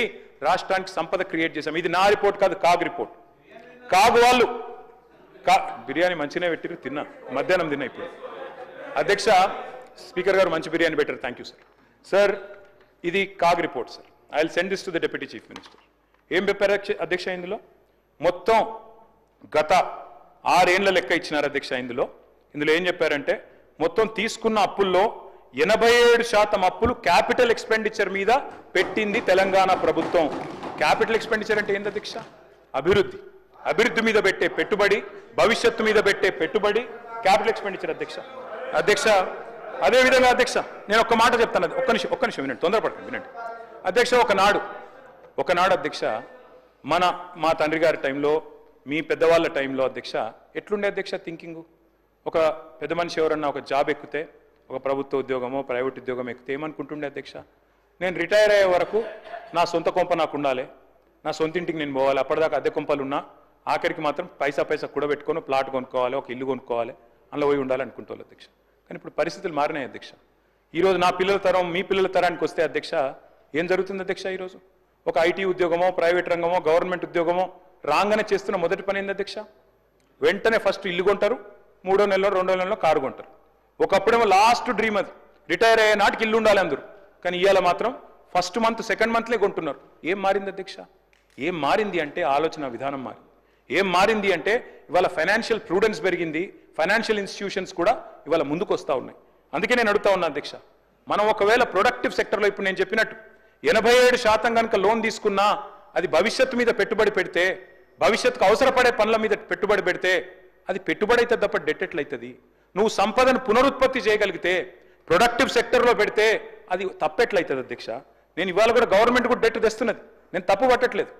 రాష్ట్రానికి సంపద క్రియేట్ చేశాం. ఇది నా రిపోర్ట్ కాదు, కాగ్ రిపోర్ట్. కాగు వాళ్ళు బిర్యానీ మంచిగానే పెట్టిరు, తిన్నా, మధ్యాహ్నం తిన్నా. ఇప్పుడు అధ్యక్ష స్పీకర్ గారు మంచి బిర్యానీ పెట్టారు, థ్యాంక్ యూ సార్. సార్ ఇది CAG report sir, I will send this to the deputy chief minister. ఏం చెప్పారు అధ్యక్ష ఇందులో? మొత్తం గత 6 ఏళ్ల లెక్క ఇచ్చినారు అధ్యక్ష. ఇందులో ఏం చెప్పారంటే మొత్తం తీసుకున్న అప్పుల్లో 87% అప్పులు క్యాపిటల్ ఎక్స్పెండిచర్ మీద పెట్టింది తెలంగాణ ప్రభుత్వం. క్యాపిటల్ ఎక్స్పెండిచర్ అంటే ఏంది అధ్యక్ష? అభివృద్ధి మీద పెట్టే పెట్టుబడి, భవిష్యత్తు మీద పెట్టే పెట్టుబడి క్యాపిటల్ ఎక్స్పెండిచర్ అధ్యక్ష. అదేవిధంగా అధ్యక్ష నేను ఒక్క మాట చెప్తాను, ఒక్క నిమిషం వినండి, తొందరపడకండి వినండి అధ్యక్ష. ఒకనాడు అధ్యక్ష మా తండ్రి గారి టైంలో, మీ పెద్దవాళ్ళ టైంలో అధ్యక్ష ఎట్లుండే అధ్యక్ష థింకింగ్? ఒక పెద్ద మనిషి ఎవరన్నా ఒక జాబ్ ఎక్కితే, ఒక ప్రభుత్వ ఉద్యోగమో ప్రైవేట్ ఉద్యోగం ఎక్కితే ఏమనుకుంటుండే అధ్యక్ష? నేను రిటైర్ అయ్యే వరకు నా సొంత కొంప నాకు ఉండాలి, నా సొంత ఇంటికి నేను పోవాలి, అప్పటిదాకా అద్దె కొంపలున్నా ఆఖరికి మాత్రం పైసా కూడబెట్టుకొని ప్లాట్ కొనుక్కోవాలి, ఒక ఇల్లు కొనుక్కోవాలి, అందులో పోయి ఉండాలి అనుకుంటోళ్ళు అధ్యక్ష. కానీ ఇప్పుడు పరిస్థితులు మారినాయి అధ్యక్ష. ఈరోజు నా పిల్లల తరం, మీ పిల్లల తరానికి వస్తే అధ్యక్ష ఏం జరుగుతుంది అధ్యక్ష? ఈరోజు ఒక ఐటీ ఉద్యోగమో ప్రైవేట్ రంగమో గవర్నమెంట్ ఉద్యోగమో రాగానే చేస్తున్న మొదటి పని ఏంది అధ్యక్ష? వెంటనే ఫస్ట్ ఇల్లు కొంటారు, 3వ నెలలో 2వ నెలలో కారు కొంటారు. ఒకప్పుడేమో లాస్ట్ డ్రీమ్ అది, రిటైర్ అయ్యే నాటికి ఇల్లు ఉండాలి అందరూ. కానీ ఇవాళ మాత్రం ఫస్ట్ మంత్ సెకండ్ మంత్లే కొంటున్నారు. ఏం మారింది అధ్యక్ష? ఏం మారింది అంటే ఆలోచన విధానం మారింది. ఏం మారింది అంటే ఇవాళ ఫైనాన్షియల్ ప్రూడెన్స్ పెరిగింది, ఫైనాన్షియల్ ఇన్స్టిట్యూషన్స్ కూడా ఇవాళ ముందుకు వస్తూ ఉన్నాయి. అందుకే నేను అడుగుతా ఉన్నా అధ్యక్ష, మనం ఒకవేళ ప్రొడక్టివ్ సెక్టర్లో ఇప్పుడు నేను చెప్పినట్టు 87% కనుక లోన్ తీసుకున్నా అది భవిష్యత్తు మీద పెట్టుబడి పెడితే, భవిష్యత్తుకు అవసరపడే పనుల మీద పెట్టుబడి పెడితే అది పెట్టుబడి అయితే తప్ప డెట్ ఎట్లయితుంది? నువ్వు సంపదను పునరుత్పత్తి చేయగలిగితే, ప్రొడక్టివ్ సెక్టర్లో పెడితే అది తప్పెట్లయితుంది అధ్యక్ష? నేను ఇవాళ కూడా గవర్నమెంట్ కూడా డెట్ తెస్తున్నది, నేను తప్పు పట్టట్లేదు.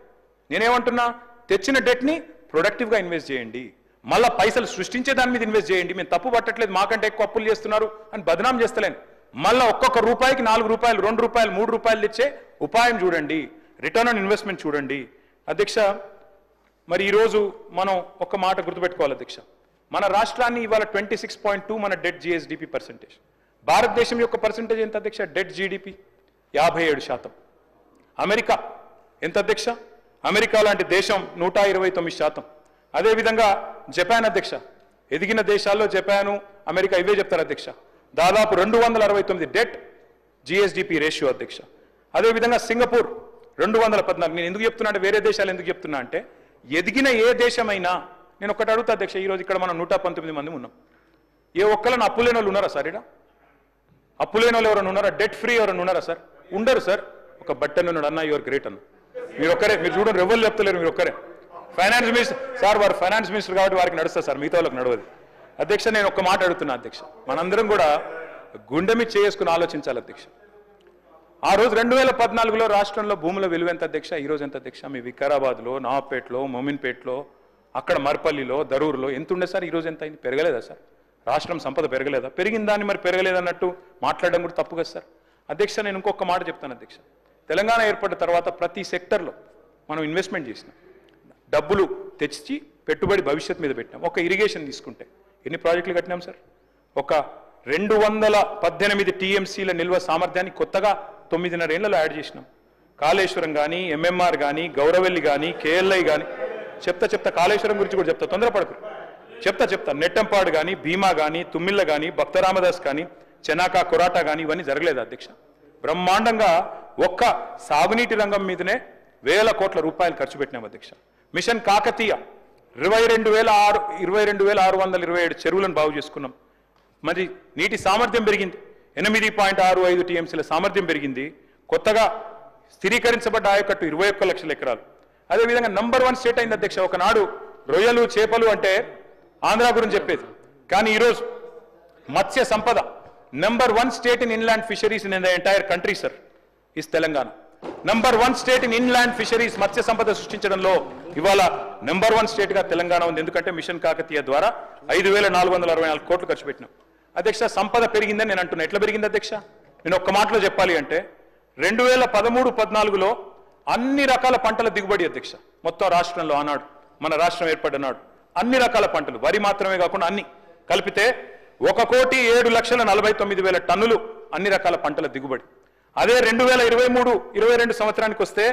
నేనేమంటున్నా, తెచ్చిన డెట్ని ప్రొడక్టివ్గా ఇన్వెస్ట్ చేయండి, మళ్ళీ పైసలు సృష్టించే దాని మీద ఇన్వెస్ట్ చేయండి. మేము తప్పు పట్టట్లేదు, మాకంటే ఎక్కువ అప్పులు చేస్తున్నారు అని బదనాం చేస్తలేను. మళ్ళీ ఒక్కొక్క రూపాయికి 4 రూపాయలు, 2 రూపాయలు, 3 రూపాయలు తెచ్చే ఉపాయం చూడండి, రిటర్న్ ఆన్ ఇన్వెస్ట్మెంట్ చూడండి అధ్యక్ష. మరి ఈరోజు మనం ఒక్క మాట గుర్తుపెట్టుకోవాలి అధ్యక్ష, మన రాష్ట్రాన్ని ఇవాళ 26.2 మన డెట్ జిఎస్డిపి పర్సెంటేజ్. భారతదేశం యొక్క పర్సెంటేజ్ ఎంత అధ్యక్ష? Debt GDP 57%. అమెరికా ఎంత అధ్యక్ష? అమెరికా లాంటి దేశం 129%. అదేవిధంగా జపాన్ అధ్యక్ష, ఎదిగిన దేశాల్లో జపాను అమెరికా ఇవే చెప్తారు అధ్యక్ష, దాదాపు 269 డెట్ జిఎస్డిపి రేషియో అధ్యక్ష. అదేవిధంగా సింగపూర్ 214. నేను ఎందుకు చెప్తున్నా అంటే, వేరే దేశాలు ఎందుకు చెప్తున్నా అంటే, ఎదిగిన ఏ దేశమైనా, నేను ఒకటి అడుగుతా అధ్యక్ష, ఈరోజు ఇక్కడ మనం 119 మంది ఉన్నాం, ఏ ఒక్కళ్ళని అప్పులేని వాళ్ళు ఉన్నారా సార్? ఇక్కడ అప్పులేని వాళ్ళు ఎవరైనా ఉన్నారా? డెట్ ఫ్రీ ఎవరైనా ఉన్నారా సార్? ఉండరు సార్. ఒక బట్టన్ ఉన్నాడు, అన్న యువర్ గ్రేట్ అన్న, మీరు ఒక్కరే, మీరు చూడండి ఎవరు చెప్తలేరు, మీరు ఒక్కరే. ఫైనాన్స్ మినిస్టర్ సార్, వారు ఫైనాన్స్ మినిస్టర్ కాబట్టి వారికి నడుస్తారు సార్, మిగతా వాళ్ళకి నడవదు అధ్యక్ష. నేను ఒక్క మాట అడుగుతున్నా అధ్యక్ష, మనందరం కూడా గుండె మీద చేసుకుని ఆలోచించాలి అధ్యక్ష. ఆ రోజు 2014లో రాష్ట్రంలో భూముల విలువ ఎంత అధ్యక్ష? ఈరోజు ఎంత అధ్యక్ష? మీ వికారాబాద్లో, నవాబ్పేటలో, మోమిన్పేటలో, అక్కడ మర్పల్లిలో, దరూరులో ఎంత ఉండే సార్? ఈరోజు ఎంత అయింది? పెరగలేదా సార్? రాష్ట్రం సంపద పెరగలేదా? పెరిగిన దాన్ని మరి పెరగలేదన్నట్టు మాట్లాడడం కూడా తప్పు కదా సార్? అధ్యక్ష నేను ఇంకొక మాట చెప్తాను అధ్యక్ష, తెలంగాణ ఏర్పడిన తర్వాత ప్రతి సెక్టర్లో మనం ఇన్వెస్ట్మెంట్ చేసినాం, డబ్బులు తెచ్చి పెట్టుబడి భవిష్యత్తు మీద పెట్టినాం. ఒక ఇరిగేషన్ తీసుకుంటే ఎన్ని ప్రాజెక్టులు కట్టినాం సార్? ఒక 218 టీఎంసీల నిల్వ సామర్థ్యాన్ని కొత్తగా 9.5 ఏళ్లలో యాడ్ చేసినాం. కాళేశ్వరం కానీ, ఎంఎంఆర్ కానీ, గౌరవెల్లి కానీ, కేఎల్ఐ కానీ, చెప్తా కాళేశ్వరం గురించి కూడా చెప్తా, తొందరపడకు, చెప్తా నెట్టంపాడు కానీ, భీమా కానీ, తుమ్మిళ్ళ కానీ, భక్తరామదాస్ కానీ, చెనాకా కొరాటా కానీ, ఇవన్నీ జరగలేదు అధ్యక్ష. బ్రహ్మాండంగా ఒక్క సాగునీటి రంగం మీదనే 1000 కోట్ల రూపాయలు ఖర్చు పెట్టినాం అధ్యక్ష. మిషన్ కాకతీయ 22,627 చెరువులను బాగు చేసుకున్నాం. మరి నీటి సామర్థ్యం పెరిగింది, 8.65 టీఎంసీల సామర్థ్యం పెరిగింది. కొత్తగా స్థిరీకరించబడ్డ ఆయకట్టు 21 లక్షల ఎకరాలు. అదేవిధంగా నంబర్ 1 స్టేట్ అయింది అధ్యక్ష. ఒకనాడు రొయ్యలు చేపలు అంటే ఆంధ్ర గురించి చెప్పేది, కానీ ఈరోజు Matsya Sampada number 1 state in inland fisheries in the entire country sir is Telangana. Number 1 state in inland fisheries, Matsya Sampada సృష్టించడంలో ఇవాళ నంబర్ 1 స్టేట్గా తెలంగాణ ఉంది. ఎందుకంటే మిషన్ కాకతీయ ద్వారా 5,464 కోట్లు ఖర్చు పెట్టినాం అధ్యక్ష. సంపద పెరిగిందని నేను అంటున్నా. ఎట్లా పెరిగింది అధ్యక్ష? నేను ఒక్క మాటలో చెప్పాలి అంటే 2013-14లో అన్ని రకాల పంటల దిగుబడి అధ్యక్ష మొత్తం రాష్ట్రంలో, ఆనాడు మన రాష్ట్రం ఏర్పడినాడు అన్ని రకాల పంటలు, వరి మాత్రమే కాకుండా అన్ని కలిపితే 1,07,49,000 టన్నులు అన్ని రకాల పంటల దిగుబడి. అదే 2023-22 సంవత్సరానికి వస్తే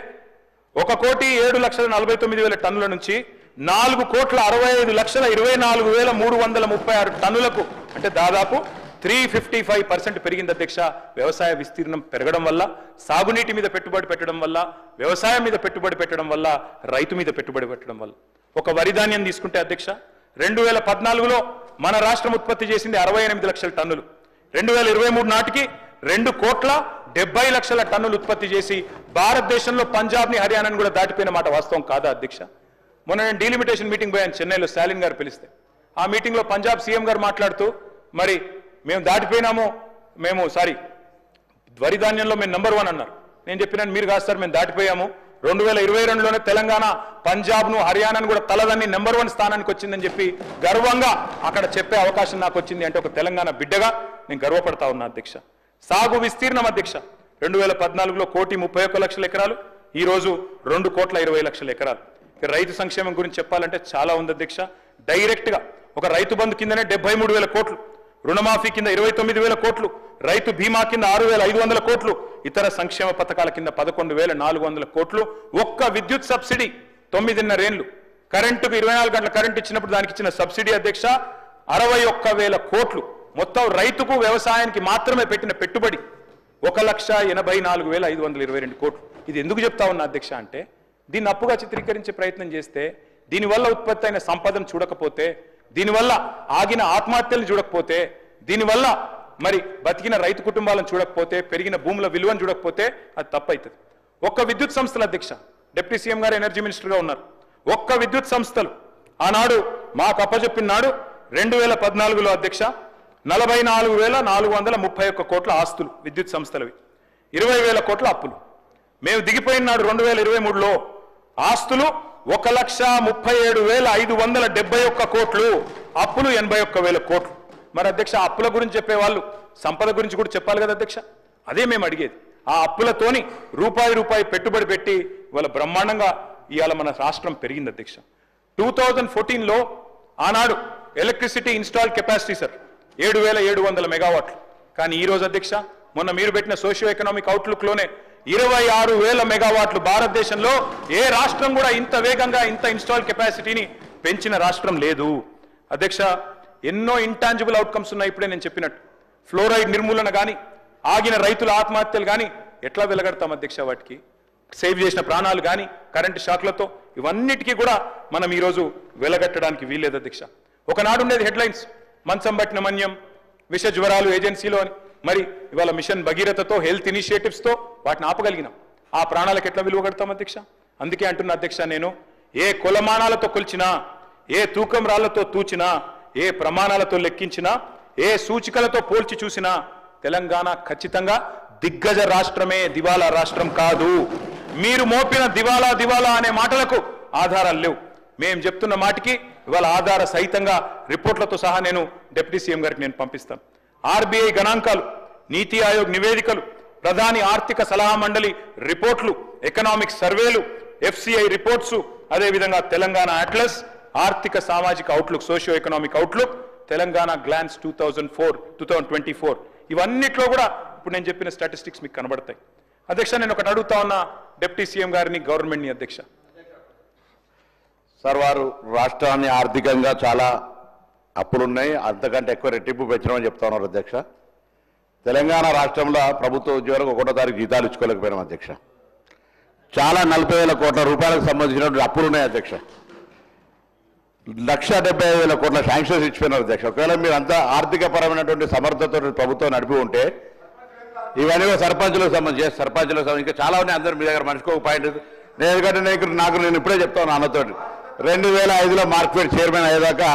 1,07,49,000 టన్నుల నుంచి 4,65,24,336 టన్నులకు అంటే దాదాపు 355% పెరిగింది అధ్యక్ష. వ్యవసాయ విస్తీర్ణం పెరగడం వల్ల, సాగునీటి మీద పెట్టుబడి పెట్టడం వల్ల, వ్యవసాయం మీద పెట్టుబడి పెట్టడం వల్ల, రైతు మీద పెట్టుబడి పెట్టడం వల్ల. ఒక వరి ధాన్యం తీసుకుంటే అధ్యక్ష 2014లో మన రాష్ట్రం ఉత్పత్తి చేసింది 68 లక్షల టన్నులు. 2023 నాటికి 2,70,00,000 టన్నులు ఉత్పత్తి చేసి భారతదేశంలో పంజాబ్ని, హర్యానాని కూడా దాటిపోయిన మాట వాస్తవం కాదా అధ్యక్ష? మొన్న నేను డీలిమిటేషన్ మీటింగ్ పోయాను చెన్నైలో, స్టాలిన్ గారు పిలిస్తే. ఆ మీటింగ్లో పంజాబ్ సీఎం గారు మాట్లాడుతూ మరి మేము దాటిపోయినాము, వరి ధాన్యంలో మేము నెంబర్ 1 అన్నారు. నేను చెప్పినాను మీరు కాదు సార్, మేము దాటిపోయాము. 2022లోనే తెలంగాణ పంజాబ్ను, హర్యానాను కూడా తలదన్ని నెంబర్ 1 స్థానానికి వచ్చిందని చెప్పి గర్వంగా అక్కడ చెప్పే అవకాశం నాకు వచ్చింది. అంటే ఒక తెలంగాణ బిడ్డగా నేను గర్వపడతా ఉన్నా అధ్యక్ష. సాగు విస్తీర్ణం అధ్యక్ష 2014లో 1,31,00,000 ఎకరాలు, ఈ రోజు 2,20,00,000 ఎకరాలు. రైతు సంక్షేమం గురించి చెప్పాలంటే చాలా ఉంది అధ్యక్ష. డైరెక్ట్ గా ఒక రైతు బంధు కిందనే 73,000 కోట్లు, రుణమాఫీ కింద 29,000 కోట్లు, రైతు బీమా కింద 6,500 కోట్లు, ఇతర సంక్షేమ పథకాల కింద 11,400 కోట్లు. ఒక్క విద్యుత్ సబ్సిడీ 9.5 ఏళ్లు, కరెంటుకు 24 గంటల కరెంట్ ఇచ్చినప్పుడు దానికి ఇచ్చిన సబ్సిడీ అధ్యక్ష 61,000 కోట్లు. మొత్తం రైతుకు వ్యవసాయానికి మాత్రమే పెట్టిన పెట్టుబడి 1,84,522 కోట్లు. ఇది ఎందుకు చెప్తా ఉన్నా అధ్యక్ష అంటే, దీన్ని అప్పుగా చిత్రీకరించే ప్రయత్నం చేస్తే, దీనివల్ల ఉత్పత్తి అయిన సంపదను చూడకపోతే, దీనివల్ల ఆగిన ఆత్మహత్యలను చూడకపోతే, దీనివల్ల మరి బతికిన రైతు కుటుంబాలను చూడకపోతే, పెరిగిన భూముల విలువను చూడకపోతే అది తప్పవుతుంది. ఒక్క విద్యుత్ సంస్థల అధ్యక్ష, డిప్యూటీ సీఎం గారు ఎనర్జీ మినిస్టర్గా ఉన్నారు, ఒక్క విద్యుత్ సంస్థలు ఆనాడు మాకు అప్పచెప్పిన నాడు 2014లో అధ్యక్ష 44,431 కోట్ల ఆస్తులు విద్యుత్ సంస్థలవి, 20,000 కోట్ల అప్పులు. మేము దిగిపోయిన నాడు 2023లో ఆస్తులు 1,37,571 కోట్లు, అప్పులు 81,000 కోట్లు. మరి అధ్యక్ష అప్పుల గురించి చెప్పేవాళ్ళు సంపద గురించి కూడా చెప్పాలి కదా అధ్యక్ష? అదే మేము అడిగేది. ఆ అప్పులతోని రూపాయి పెట్టుబడి పెట్టి ఇవాళ బ్రహ్మాండంగా ఇవాళ మన రాష్ట్రం పెరిగింది అధ్యక్ష. 2014లో ఆనాడు ఎలక్ట్రిసిటీ ఇన్స్టాల్ కెపాసిటీ సార్ 7,700 మెగావాట్లు. కానీ ఈ రోజు అధ్యక్ష మొన్న మీరు పెట్టిన సోషియో ఎకనామిక్ అవుట్లుక్ లోనే 26,000 మెగావాట్లు. భారతదేశంలో ఏ రాష్ట్రం కూడా ఇంత వేగంగా ఇంత ఇన్స్టాల్ కెపాసిటీని పెంచిన రాష్ట్రం లేదు అధ్యక్ష. ఎన్నో ఇంటాంజిబుల్ అవుట్కమ్స్ ఉన్నాయి. ఇప్పుడే నేను చెప్పినట్టు ఫ్లోరైడ్ నిర్మూలన కానీ, ఆగిన రైతుల ఆత్మహత్యలు కానీ ఎట్లా వెలగడతాం అధ్యక్ష? వాటికి సేవ్ చేసిన ప్రాణాలు కానీ, కరెంటు షాక్లతో ఇవన్నిటికీ కూడా మనం ఈరోజు వెలగట్టడానికి వీల్లేదు అధ్యక్ష. ఒకనాడు ఉండేది హెడ్లైన్స్, మంచం పట్టిన మన్యం, విష జ్వరాలు ఏజెన్సీలో అని. మరి ఇవాళ మిషన్ భగీరథతో, హెల్త్ ఇనిషియేటివ్స్తో వాటిని ఆపగలిగినాం. ఆ ప్రాణాలకు ఎట్లా విలువ కడతాం అధ్యక్ష? అందుకే అంటున్నా అధ్యక్ష, నేను ఏ కొలమానాలతో కొలిచినా, ఏ తూకం రాళ్లతో తూచినా, ఏ ప్రమాణాలతో లెక్కించినా, ఏ సూచికలతో పోల్చి చూసినా తెలంగాణ ఖచ్చితంగా దిగ్గజ రాష్ట్రమే, దివాలా రాష్ట్రం కాదు. మీరు మోపిన దివాలా అనే మాటలకు ఆధారాలు లేవు. మేము చెప్తున్న మాటికి ఇవాళ ఆధార సహితంగా రిపోర్ట్లతో సహా నేను డిప్యూటీ సీఎం గారికి నేను పంపిస్తాను. ఆర్బీఐ గణాంకాలు, నీతి ఆయోగ్ నివేదికలు, ప్రధాని ఆర్థిక సలహా మండలి రిపోర్ట్లు, ఎకనామిక్ సర్వేలు, ఎఫ్సిఐ రిపోర్ట్స్, అదేవిధంగా తెలంగాణ అట్లస్, ఆర్థిక సామాజిక outlook, socio economic outlook, Telangana glance 2024 ఇవన్నిట్లో కూడా ఇప్పుడు నేను చెప్పిన స్టాటిస్టిక్స్ మీకు కనబడతాయి అధ్యక్ష. నేను ఒకటి అడుగుతా ఉన్నా డిప్యూటీ సీఎం గారిని, గవర్నమెంట్ని అధ్యక్ష. సార్, వారు రాష్ట్రాన్ని ఆర్థికంగా చాలా అప్పులున్నాయి, అంతకంటే ఎక్కువ రెట్టింపు పెంచడం చెప్తా ఉన్నారు అధ్యక్ష. తెలంగాణ రాష్ట్రంలో ప్రభుత్వ ఉద్యోగులకు 1వ తారీఖు జీతాలు ఇచ్చుకోలేకపోయినాం అధ్యక్ష. చాలా 40,000 కోట్ల రూపాయలకు సంబంధించినటువంటి అప్పులున్నాయి అధ్యక్ష. 1,75,000 కోట్ల శాంక్షన్స్ ఇచ్చిపోయినారు అధ్యక్ష. ఒకవేళ మీరు అంతా ఆర్థిక పరమైనటువంటి సమర్థతో ప్రభుత్వం నడిపి ఉంటే ఇవన్నీ సర్పంచులకు సంబంధించి ఇంకా చాలా ఉన్నాయి. అందరూ మీ దగ్గర మనిషికి ఒక పాయింట్. ఎందుకంటే నేను ఇప్పుడే చెప్తాను అన్నతోటి 2005లో మార్కెట్ చైర్మన్ అయ్యేదాకా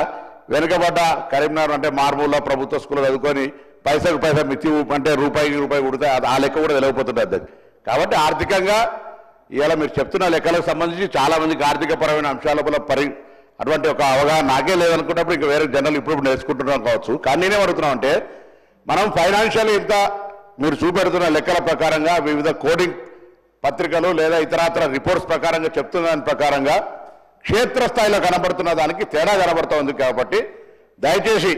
వెనుకబడ్డ కరీంనగర్ అంటే మార్మూల్లో ప్రభుత్వ స్కూల్లో చదువుకొని పైసకు పైసా మిత్తి అంటే రూపాయికి రూపాయి ఉడితే ఆ లెక్క కూడా తెలియకపోతుంటుంది. కాబట్టి ఆర్థికంగా ఇవాళ మీరు చెప్తున్న లెక్కలకు సంబంధించి చాలా మందికి ఆర్థిక పరమైన అంశాల అటువంటి ఒక అవగాహన నాకే లేదనుకున్నప్పుడు ఇంకా వేరే జనరల్ ఇప్పుడు నేర్చుకుంటున్నాం కావచ్చు. కానీ నేనే అడుగుతున్నాం అంటే మనం ఫైనాన్షియల్ ఇంత మీరు చూపెడుతున్న లెక్కల ప్రకారంగా వివిధ కోడింగ్ పత్రికలు లేదా ఇతరాతర రిపోర్ట్స్ ప్రకారంగా చెప్తున్న దాని ప్రకారంగా క్షేత్రస్థాయిలో కనబడుతున్న దానికి తేడా కనబడుతూ ఉంది. కాబట్టి దయచేసి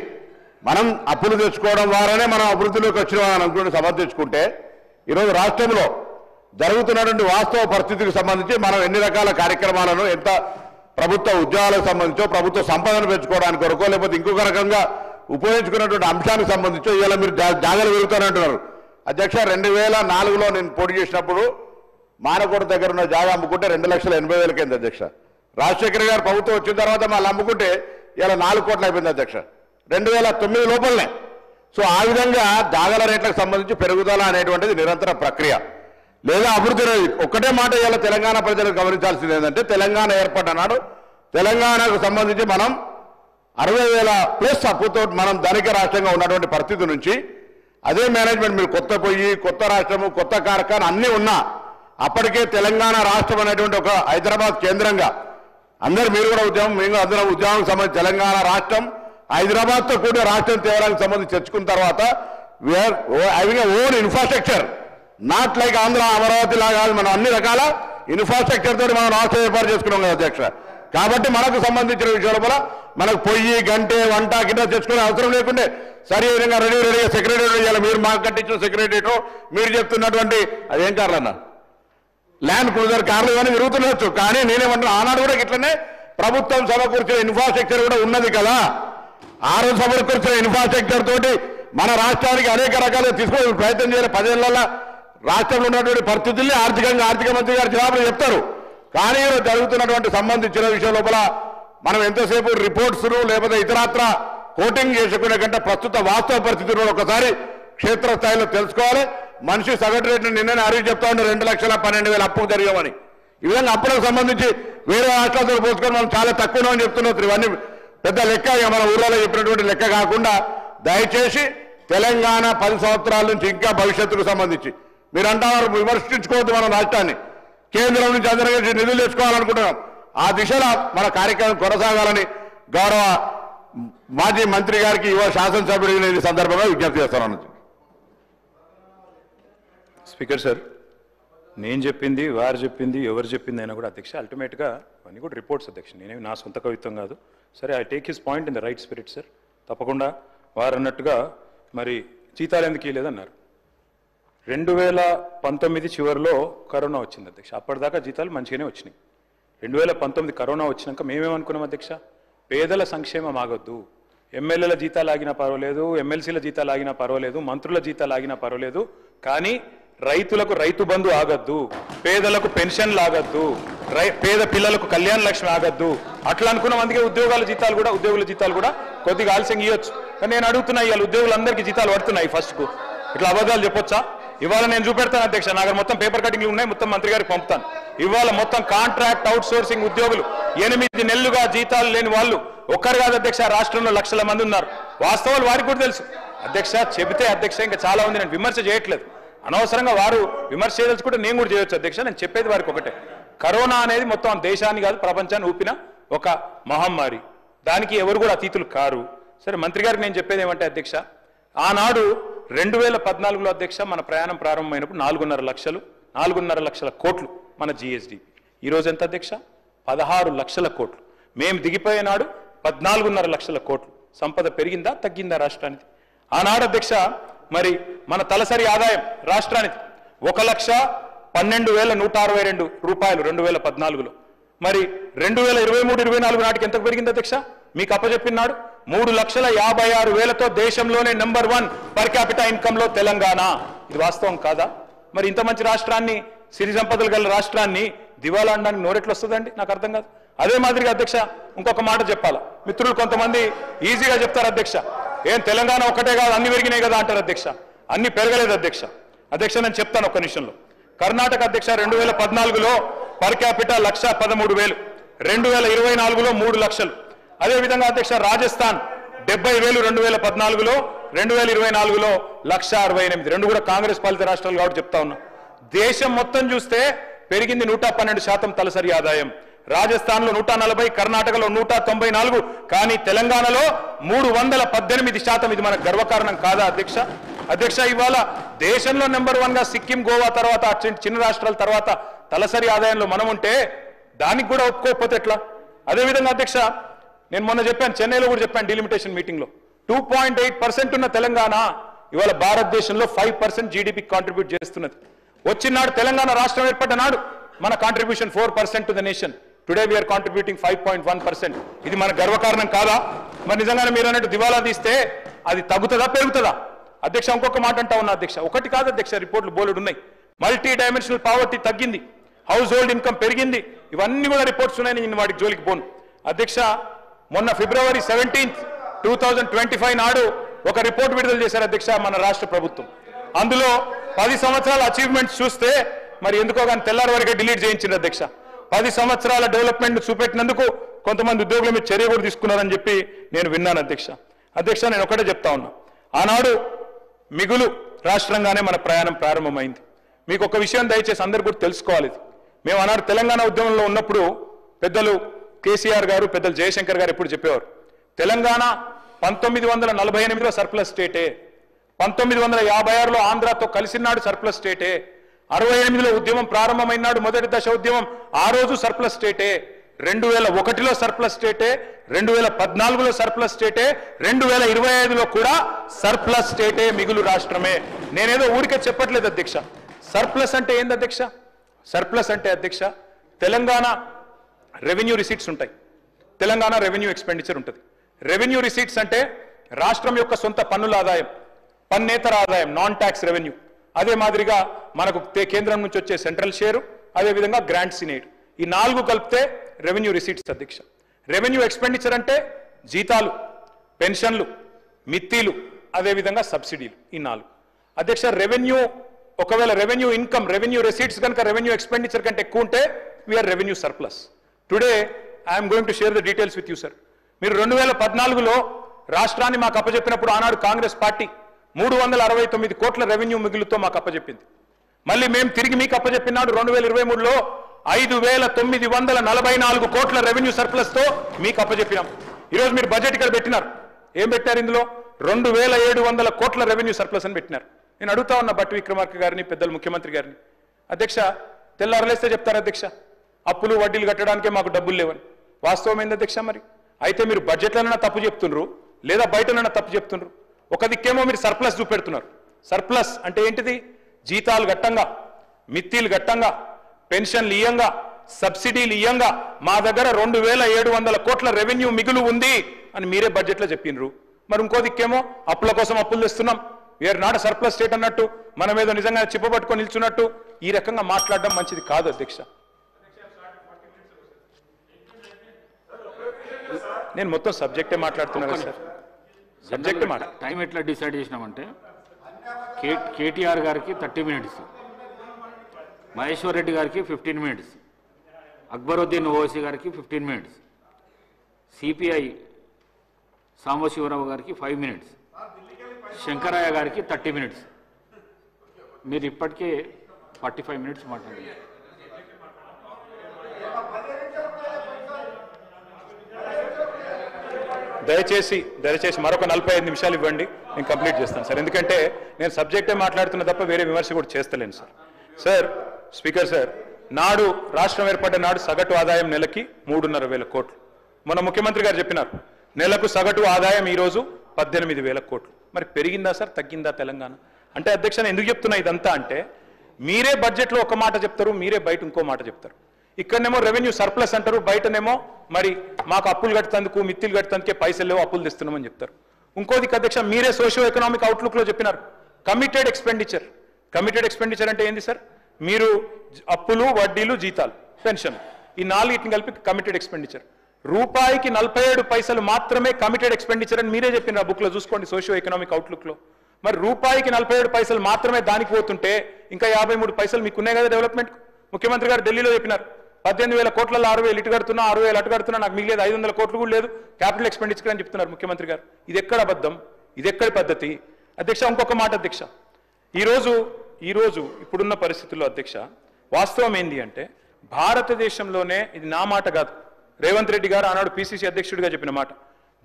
మనం అప్పులు తెచ్చుకోవడం ద్వారానే మనం అభివృద్ధిలోకి వచ్చినామని అనుకుని సమర్థించుకుంటే ఈరోజు రాష్ట్రంలో జరుగుతున్నటువంటి వాస్తవ పరిస్థితికి సంబంధించి మనం ఎన్ని రకాల కార్యక్రమాలను ఎంత ప్రభుత్వ ఉద్యోగాలకు సంబంధించో ప్రభుత్వ సంపదను పెంచుకోవడానికి కొరకో లేకపోతే ఇంకొక రకంగా ఉపయోగించుకున్నటువంటి అంశానికి సంబంధించో ఇవాళ మీరు జాగాలు పెరుగుతారంటున్నారు. అధ్యక్ష 2004లో నేను పోటీ చేసినప్పుడు మానకోట దగ్గర ఉన్న జాగా అమ్ముకుంటే 2,80,000 అయింది అధ్యక్ష. రాజశేఖర్ గారు ప్రభుత్వం వచ్చిన తర్వాత మళ్ళీ అమ్ముకుంటే ఇలా 4 కోట్లు అయిపోయింది అధ్యక్ష 2009 లోపలనే. సో ఆ విధంగా జాగాల రేట్లకు సంబంధించి పెరుగుదల అనేటువంటిది నిరంతర ప్రక్రియ లేదా అభివృద్ధి. ఒక్కటే మాట ఇలా తెలంగాణ ప్రజలకు గమనించాల్సింది ఏంటంటే తెలంగాణ ఏర్పడ్డనాడు తెలంగాణకు సంబంధించి మనం 60,000+ అప్పుతో మనం ధనిక రాష్ట్రంగా ఉన్నటువంటి పరిస్థితి నుంచి అదే మేనేజ్మెంట్ మీరు కొత్త పొయ్యి కొత్త రాష్ట్రము కొత్త కార్ఖానా అన్నీ ఉన్నా అప్పటికే తెలంగాణ రాష్ట్రం అనేటువంటి ఒక హైదరాబాద్ కేంద్రంగా అందరు మీరు కూడా ఉద్యమం మేము అందరం ఉద్యమం సంబంధించి తెలంగాణ రాష్ట్రం హైదరాబాద్తో కూడిన రాష్ట్రం తేవడానికి సంబంధించి తెచ్చుకున్న తర్వాత we're having own infrastructure not like Andhra Amaravati లాగా మనం అన్ని రకాల ఇన్ఫ్రాస్ట్రక్చర్ తోటి మనం రాష్ట్రం ఏర్పాటు చేసుకున్నాం కదా అధ్యక్ష. కాబట్టి మనకు సంబంధించిన విషయాల మనకు పొయ్యి గంటే వంట కింద తెచ్చుకునే అవసరం లేకుండే సరైన రెడీగా సెక్రటరీ చేయాలి. మీరు మాకు కట్టించిన సెక్రటరీతో మీరు చెప్తున్నటువంటి అదేం కార్లన్నా ల్యాండ్ క్రూజర్ కార్లు ఇవన్నీ తిరుగుతుండొచ్చు. కానీ నేనేమంటున్నా ఆనాడు కూడా ఇట్లనే ప్రభుత్వం సమకూర్చిన ఇన్ఫ్రాస్ట్రక్చర్ కూడా ఉన్నది కదా. ఆ రోజు సమకూర్చిన ఇన్ఫ్రాస్ట్రక్చర్ తోటి మన రాష్ట్రానికి అనేక రకాలుగా తీసుకోవడానికి ప్రయత్నం చేయాలి. 10 ఏళ్ల రాష్ట్రంలో ఉన్నటువంటి పరిస్థితుల్ని ఆర్థిక మంత్రి గారు జవాబులు చెప్తారు. కానీ జరుగుతున్నటువంటి సంబంధించిన విషయం లోపల మనం ఎంతసేపు రిపోర్ట్స్ లేకపోతే ఇతరత్ర కోటింగ్ చేసుకునే కంటే ప్రస్తుత వాస్తవ పరిస్థితుల్లో ఒకసారి క్షేత్రస్థాయిలో తెలుసుకోవాలి. మనిషి సగటు రేటు నిన్ననే అరిగి చెప్తా ఉండే 2,12,000 అప్పు జరిగామని. ఈ విధంగా అప్పులకు సంబంధించి వేరే రాష్ట్రాలతో పోల్చుకొని మనం చాలా తక్కువ అని చెప్తున్నారు. ఇవన్నీ పెద్ద లెక్క మన ఊళ్ళలో చెప్పినటువంటి లెక్క కాకుండా దయచేసి తెలంగాణ 10 సంవత్సరాల నుంచి ఇంకా భవిష్యత్తుకు సంబంధించి మీరు అంటారు విమర్శించుకోవద్దు మన రాష్ట్రాన్ని. కేంద్రం నుంచి అందరికీ నిధులు తెచ్చుకోవాలనుకుంటున్నాం. ఆ దిశలో మన కార్యక్రమం కొనసాగాలని గౌరవ మాజీ మంత్రి గారికి యువ శాసనసభ్యుడికి నేను ఈ సందర్భంగా విజ్ఞప్తి చేస్తున్నాను. స్పీకర్ సార్, నేను చెప్పింది వారు చెప్పింది ఎవరు చెప్పింది అయినా కూడా అధ్యక్ష అల్టిమేట్గా అవన్నీ కూడా రిపోర్ట్స్ అధ్యక్ష. నేనేమి నా సొంత కవిత్వం కాదు. సరే, I take his point in the right spirit sir. తప్పకుండా వారు అన్నట్టుగా మరి జీతాలు ఎందుకు ఇవ్వలేదన్నారు. 2019 చివరిలో కరోనా వచ్చింది అధ్యక్ష. అప్పటిదాకా జీతాలు మంచిగానే వచ్చినాయి. 2019 కరోనా వచ్చినాక మేమేమనుకున్నాం అధ్యక్ష, పేదల సంక్షేమం ఆగొద్దు, ఎమ్మెల్యేల జీతాలు ఆగినా పర్వాలేదు, ఎమ్మెల్సీల జీతాలు ఆగినా పర్వాలేదు, మంత్రుల జీతాలు ఆగినా పర్వాలేదు, కానీ రైతులకు రైతు బంధు ఆగద్దు, పేదలకు పెన్షన్లు ఆగద్దు, పేద పిల్లలకు కళ్యాణ లక్ష్మి ఆగద్దు అట్లా అనుకున్నాం. అందుకే ఉద్యోగుల జీతాలు కూడా కొద్దిగా ఆలస్యంగా ఇవ్వచ్చు. కానీ నేను అడుగుతున్నా, ఇవాళ ఉద్యోగులందరికీ జీతాలు పడుతున్నాయి ఫస్ట్కు. ఇట్లా అబద్ధాలు చెప్పొచ్చా? ఇవాళ నేను చూపెడతాను అధ్యక్ష, నాకు మొత్తం పేపర్ కటింగ్లు ఉన్నాయి, మొత్తం మంత్రి గారికి పంపుతాను. ఇవాళ మొత్తం కాంట్రాక్ట్ అవుట్ సోర్సింగ్ ఉద్యోగులు 8 నెలలుగా జీతాలు లేని వాళ్ళు ఒక్కరు కాదు అధ్యక్ష, రాష్ట్రంలో లక్షల మంది ఉన్నారు. వాస్తవాలు వారికి కూడా తెలుసు అధ్యక్ష. చెబితే అధ్యక్ష ఇంకా చాలా ఉంది, నేను విమర్శ చేయట్లేదు. అనవసరంగా వారు విమర్శ చేయదలుచుకుంటే నేను కూడా చేయొచ్చు అధ్యక్ష. నేను చెప్పేది వారికి ఒకటే, కరోనా అనేది మొత్తం దేశాన్ని కాదు ప్రపంచాన్ని ఊపిన ఒక మహమ్మారి, దానికి ఎవరు కూడా అతీతులు కారు. సరే, మంత్రి గారికి నేను చెప్పేది ఏమంటే అధ్యక్ష, ఆనాడు 2014లో అధ్యక్ష మన ప్రయాణం ప్రారంభమైనప్పుడు 4.5 లక్షల కోట్లు మన జిఎస్డిపి. ఈరోజు ఎంత అధ్యక్ష? 16 లక్షల కోట్లు. మేము దిగిపోయే నాడు 14.5 లక్షల కోట్లు. సంపద పెరిగిందా తగ్గిందా రాష్ట్రానికి? ఆనాడు అధ్యక్ష మరి మన తలసరి ఆదాయం రాష్ట్రానికి 1,12,162 రూపాయలు 2014లో. మరి 2023-24 నాటికి ఎంత పెరిగింది అధ్యక్ష? మీకు అప్పచెప్పినాడు 3,56,000తో దేశంలోనే నెంబర్ 1 పర్ క్యాపిటా ఇన్కమ్ లో తెలంగాణ. ఇది వాస్తవం కాదా? మరి ఇంత మంచి రాష్ట్రాన్ని, సిరి సంపదలు గల రాష్ట్రాన్ని దివాలా అనడానికి నోరెట్లు వస్తుందండి? నాకు అర్థం కాదు. అదే మాదిరిగా అధ్యక్ష ఇంకొక మాట చెప్పాలా, మిత్రులు కొంతమంది ఈజీగా చెప్తారు అధ్యక్ష, ఏం తెలంగాణ ఒక్కటే కాదు అన్ని పెరిగినాయి కదా అంటారు అధ్యక్ష. అన్ని పెరగలేదు అధ్యక్ష. నేను చెప్తాను ఒక్క నిమిషంలో. కర్ణాటక అధ్యక్ష 2014లో పర్ క్యాపిటా 1,13,000, 2024లో 3 లక్షలు. అదేవిధంగా అధ్యక్ష రాజస్థాన్ 70,000 2014లో, 2024లో 1,68,000. రెండు కూడా కాంగ్రెస్ పాలిత రాష్ట్రాలు కాబట్టి చెప్తా ఉన్నా. దేశం మొత్తం చూస్తే పెరిగింది 112% తలసరి ఆదాయం. రాజస్థాన్ లో 140, కర్ణాటకలో 194, కానీ తెలంగాణలో 318%. ఇది మనకు గర్వకారణం కాదా అధ్యక్ష? ఇవాళ దేశంలో నెంబర్ 1గా సిక్కిం, గోవా తర్వాత చిన్న రాష్ట్రాల తర్వాత తలసరి ఆదాయంలో మనం ఉంటే దానికి కూడా ఒప్పుకోకపోతే ఎట్లా? అదేవిధంగా అధ్యక్ష నేను మొన్న చెప్పాను, చెన్నైలో కూడా చెప్పాను డిలిమిటేషన్ మీటింగ్ లో, 2.8% ఉన్న తెలంగాణ ఇవాళ భారతదేశంలో 5% జీడిపి కాంట్రిబ్యూట్ చేస్తున్నది. వచ్చినాడు తెలంగాణ రాష్ట్రం ఏర్పడ్డ నాడు మన contribution 4% to the nation. Today we're contributing 5.1%. ఇది మన గర్వకారణం కాదా? మరి నిజంగానే మీరు అన్నట్టు దివాలా తీస్తే అది తగ్గుతుందా పెరుగుతుందా? అధ్యక్ష ఇంకొక మాట అంటా ఉన్నా అధ్యక్ష, ఒకటి కాదు అధ్యక్ష, రిపోర్ట్లు బోలెడు ఉన్నాయి. మల్టీ డైమెన్షనల్ పావర్టీ తగ్గింది, హౌస్ హోల్డ్ ఇన్కమ్ పెరిగింది, ఇవన్నీ కూడా రిపోర్ట్స్ ఉన్నాయి. నేను వాటికి జోలికి పోను అధ్యక్ష. మొన్న February 17, 2025 నాడు ఒక రిపోర్ట్ విడుదల చేశారు అధ్యక్ష మన రాష్ట్ర ప్రభుత్వం. అందులో 10 సంవత్సరాల అచీవ్మెంట్స్ చూస్తే మరి ఎందుకో కానీ తెల్లారి వరకే డిలీట్ చేయించారు అధ్యక్ష. 10 సంవత్సరాల డెవలప్మెంట్ చూపెట్టినందుకు కొంతమంది ఉద్యోగుల మీద చర్య కూడా తీసుకున్నారని చెప్పి నేను విన్నాను అధ్యక్ష. అధ్యక్ష నేను ఒకటే చెప్తా ఉన్నా, ఆనాడు మిగులు రాష్ట్రంగానే మన ప్రయాణం ప్రారంభమైంది. మీకు ఒక విషయం దయచేసి అందరు కూడా తెలుసుకోవాలి. మేము ఆనాడు తెలంగాణ ఉద్యమంలో ఉన్నప్పుడు పెద్దలు కేసీఆర్ గారు, పెద్దలు జయశంకర్ గారు ఎప్పుడు చెప్పేవారు, తెలంగాణ 1948లో సర్ప్లస్ స్టేటే, 1956లో ఆంధ్రాతో కలిసినాడు సర్ప్లస్ స్టేటే, 68లో ఉద్యమం ప్రారంభమైనాడు మొదటి దశ ఉద్యమం, ఆ రోజు సర్ప్లస్ స్టేటే, 2001లో సర్ప్లస్ స్టేటే, 2014లో సర్ప్లస్ స్టేటే, 2025లో కూడా సర్ప్లస్ స్టేటే, మిగులు రాష్ట్రమే. నేనేదో ఊరికే చెప్పట్లేదు అధ్యక్ష. సర్ప్లస్ అంటే ఏంది అధ్యక్ష? సర్ప్లస్ అంటే అధ్యక్ష తెలంగాణ రెవెన్యూ రిసీట్స్ ఉంటాయి, తెలంగాణ రెవెన్యూ ఎక్స్పెండిచర్ ఉంటుంది. రెవెన్యూ రిసీట్స్ అంటే రాష్ట్రం యొక్క సొంత పన్నుల ఆదాయం, పన్నేతర ఆదాయం, నాన్ ట్యాక్స్ రెవెన్యూ. అదే మాదిరిగా మనకు కేంద్రం నుంచి వచ్చే సెంట్రల్ షేరు, అదేవిధంగా గ్రాంట్స్ ఇన్ ఎయిడ్, ఈ 4 కలిపితే రెవెన్యూ రిసీట్స్ అధ్యక్ష. రెవెన్యూ ఎక్స్పెండిచర్ అంటే జీతాలు, పెన్షన్లు, మిత్తీలు, అదేవిధంగా సబ్సిడీలు, ఈ 4 అధ్యక్ష. రెవెన్యూ ఒకవేళ రెవెన్యూ ఇన్కమ్, రెవెన్యూ రిసీట్స్ కనుక రెవెన్యూ ఎక్స్పెండిచర్ కంటే ఎక్కువ ఉంటే we are revenue surplus. Today I'm going to share the details with you sir. మీరు 2014లో రాష్ట్రాన్ని మాకు అప్పచెప్పినప్పుడు ఆనాడు కాంగ్రెస్ పార్టీ 369 కోట్ల రెవెన్యూ మిగులుతో మాకు అప్పచెప్పింది. మళ్ళీ మేము తిరిగి మీకు అప్పచెప్పినాడు 2023లో 5,944 కోట్ల రెవెన్యూ సర్ప్లస్ తో మీకు అప్పచెప్పినాం. ఈరోజు మీరు బడ్జెట్ ఇక్కడ పెట్టినారు, ఏం పెట్టారు? ఇందులో 2,700 కోట్ల రెవెన్యూ సర్ప్లస్ అని పెట్టినారు. నేను అడుగుతా ఉన్న బట్టి విక్రమార్క గారిని, పెద్దలు ముఖ్యమంత్రి గారిని, అధ్యక్ష తెల్లారలేస్తే చెప్తారు అధ్యక్ష అప్పులు వడ్డీలు కట్టడానికే మాకు డబ్బులు లేవని. వాస్తవం ఏంది అధ్యక్ష? మరి అయితే మీరు బడ్జెట్లైనా తప్పు చెప్తున్నారు, లేదా బయటనైనా తప్పు చెప్తున్నారు. ఒక దిక్కేమో మీరు సర్ప్లస్ చూపెడుతున్నారు. సర్ప్లస్ అంటే ఏంటిది? జీతాలు గట్టంగా, మిత్తీలు గట్టంగా, పెన్షన్లు ఇయ్యంగా, సబ్సిడీలు ఇయ్యంగా మా దగ్గర 2,700 కోట్ల రెవెన్యూ మిగులు ఉంది అని మీరే బడ్జెట్లో చెప్పినరు. మరి ఇంకో దిక్కేమో అప్పుల కోసం అప్పులు తెస్తున్నాం, వీఆర్ నాట్ సర్ప్లస్ స్టేట్ అన్నట్టు, మనం ఏదో నిజంగా చిప్పబట్టుకొని నిల్చున్నట్టు ఈ రకంగా మాట్లాడడం మంచిది కాదు అధ్యక్ష. నేను మొత్తం సబ్జెక్టే మాట్లాడుతున్నాను సార్, సబ్జెక్ట్ మాట. టైం ఎట్లా డిసైడ్ చేసినామంటే కేటీఆర్ గారికి 30 మినిట్స్, మహేశ్వర్ రెడ్డి గారికి 15 మినిట్స్, అక్బరుద్దీన్ ఓవైసీ గారికి 15 మినిట్స్, సిపిఐ సాంబశివరావు గారికి 5 మినిట్స్, శంకరయ్య గారికి 30 మినిట్స్. మీరు ఇప్పటికే 45 మినిట్స్ మాట్లాడారు. దయచేసి మరొక 45 నిమిషాలు ఇవ్వండి, నేను కంప్లీట్ చేస్తాను సార్. ఎందుకంటే నేను సబ్జెక్టే మాట్లాడుతున్నా తప్ప వేరే విమర్శ కూడా చేస్తలేను సార్. సార్ స్పీకర్ సార్, నాడు రాష్ట్రం ఏర్పడ్డ నాడు సగటు ఆదాయం నెలకి 3,500 కోట్లు. మన ముఖ్యమంత్రి గారు చెప్పినారు నెలకు సగటు ఆదాయం ఈరోజు 18,000 కోట్లు. మరి పెరిగిందా సార్, తగ్గిందా తెలంగాణ? అంటే అధ్యక్ష ఎందుకు చెప్తున్నా ఇదంతా అంటే, మీరే బడ్జెట్లో ఒక మాట చెప్తారు, మీరే బయట ఇంకో మాట చెప్తారు. ఇక్కడనేమో రెవెన్యూ సర్ప్లస్ అంటారు, బయటనేమో మరి మాకు అప్పులు కట్టేందుకు, మిత్తిలు కట్టేందుకే పైసలు లేవు, అప్పులు తెస్తున్నామని చెప్తారు. ఇంకోది అధ్యక్ష మీరే సోషియో ఎకనామిక్ అవుట్లుక్లో చెప్పినారు కమిటెడ్ ఎక్స్పెండిచర్. కమిటెడ్ ఎక్స్పెండిచర్ అంటే ఏంది సార్? మీరు అప్పులు, వడ్డీలు, జీతాలు, పెన్షన్, ఈ 4 కలిపి కమిటెడ్ ఎక్స్పెండిచర్. రూపాయికి 47 పైసలు మాత్రమే కమిటెడ్ ఎక్స్పెండిచర్ అని మీరే చెప్పిన బుక్లో చూసుకోండి, సోషియో ఎకనామిక్ అవుట్లుక్లో. మరి రూపాయికి 47 పైసలు మాత్రమే దానికి పోతుంటే ఇంకా 53 పైసలు మీకున్నాయి కదా డెవలప్మెంట్. ముఖ్యమంత్రి గారు ఢిల్లీలో చెప్పినారు 18,000 కోట్లలో 6,000 ఇటు కడుతున్నా, 6,000 అటు కడుతున్నా, నాకు మిగిలేదు 500 కోట్లు కూడా లేదు క్యాపిటల్ ఎక్స్పెండిచర్ అని చెప్తున్నారు ముఖ్యమంత్రి గారు. ఇది ఎక్కడ అబద్ధం, ఇది ఎక్కడి పద్ధతి అధ్యక్ష? ఇంకొక మాట అధ్యక్ష, ఈరోజు ఇప్పుడున్న పరిస్థితుల్లో అధ్యక్ష వాస్తవం ఏంటి అంటే, భారతదేశంలోనే, ఇది నా మాట కాదు, రేవంత్ రెడ్డి గారు ఆనాడు పిసిసి అధ్యక్షుడిగా చెప్పిన మాట,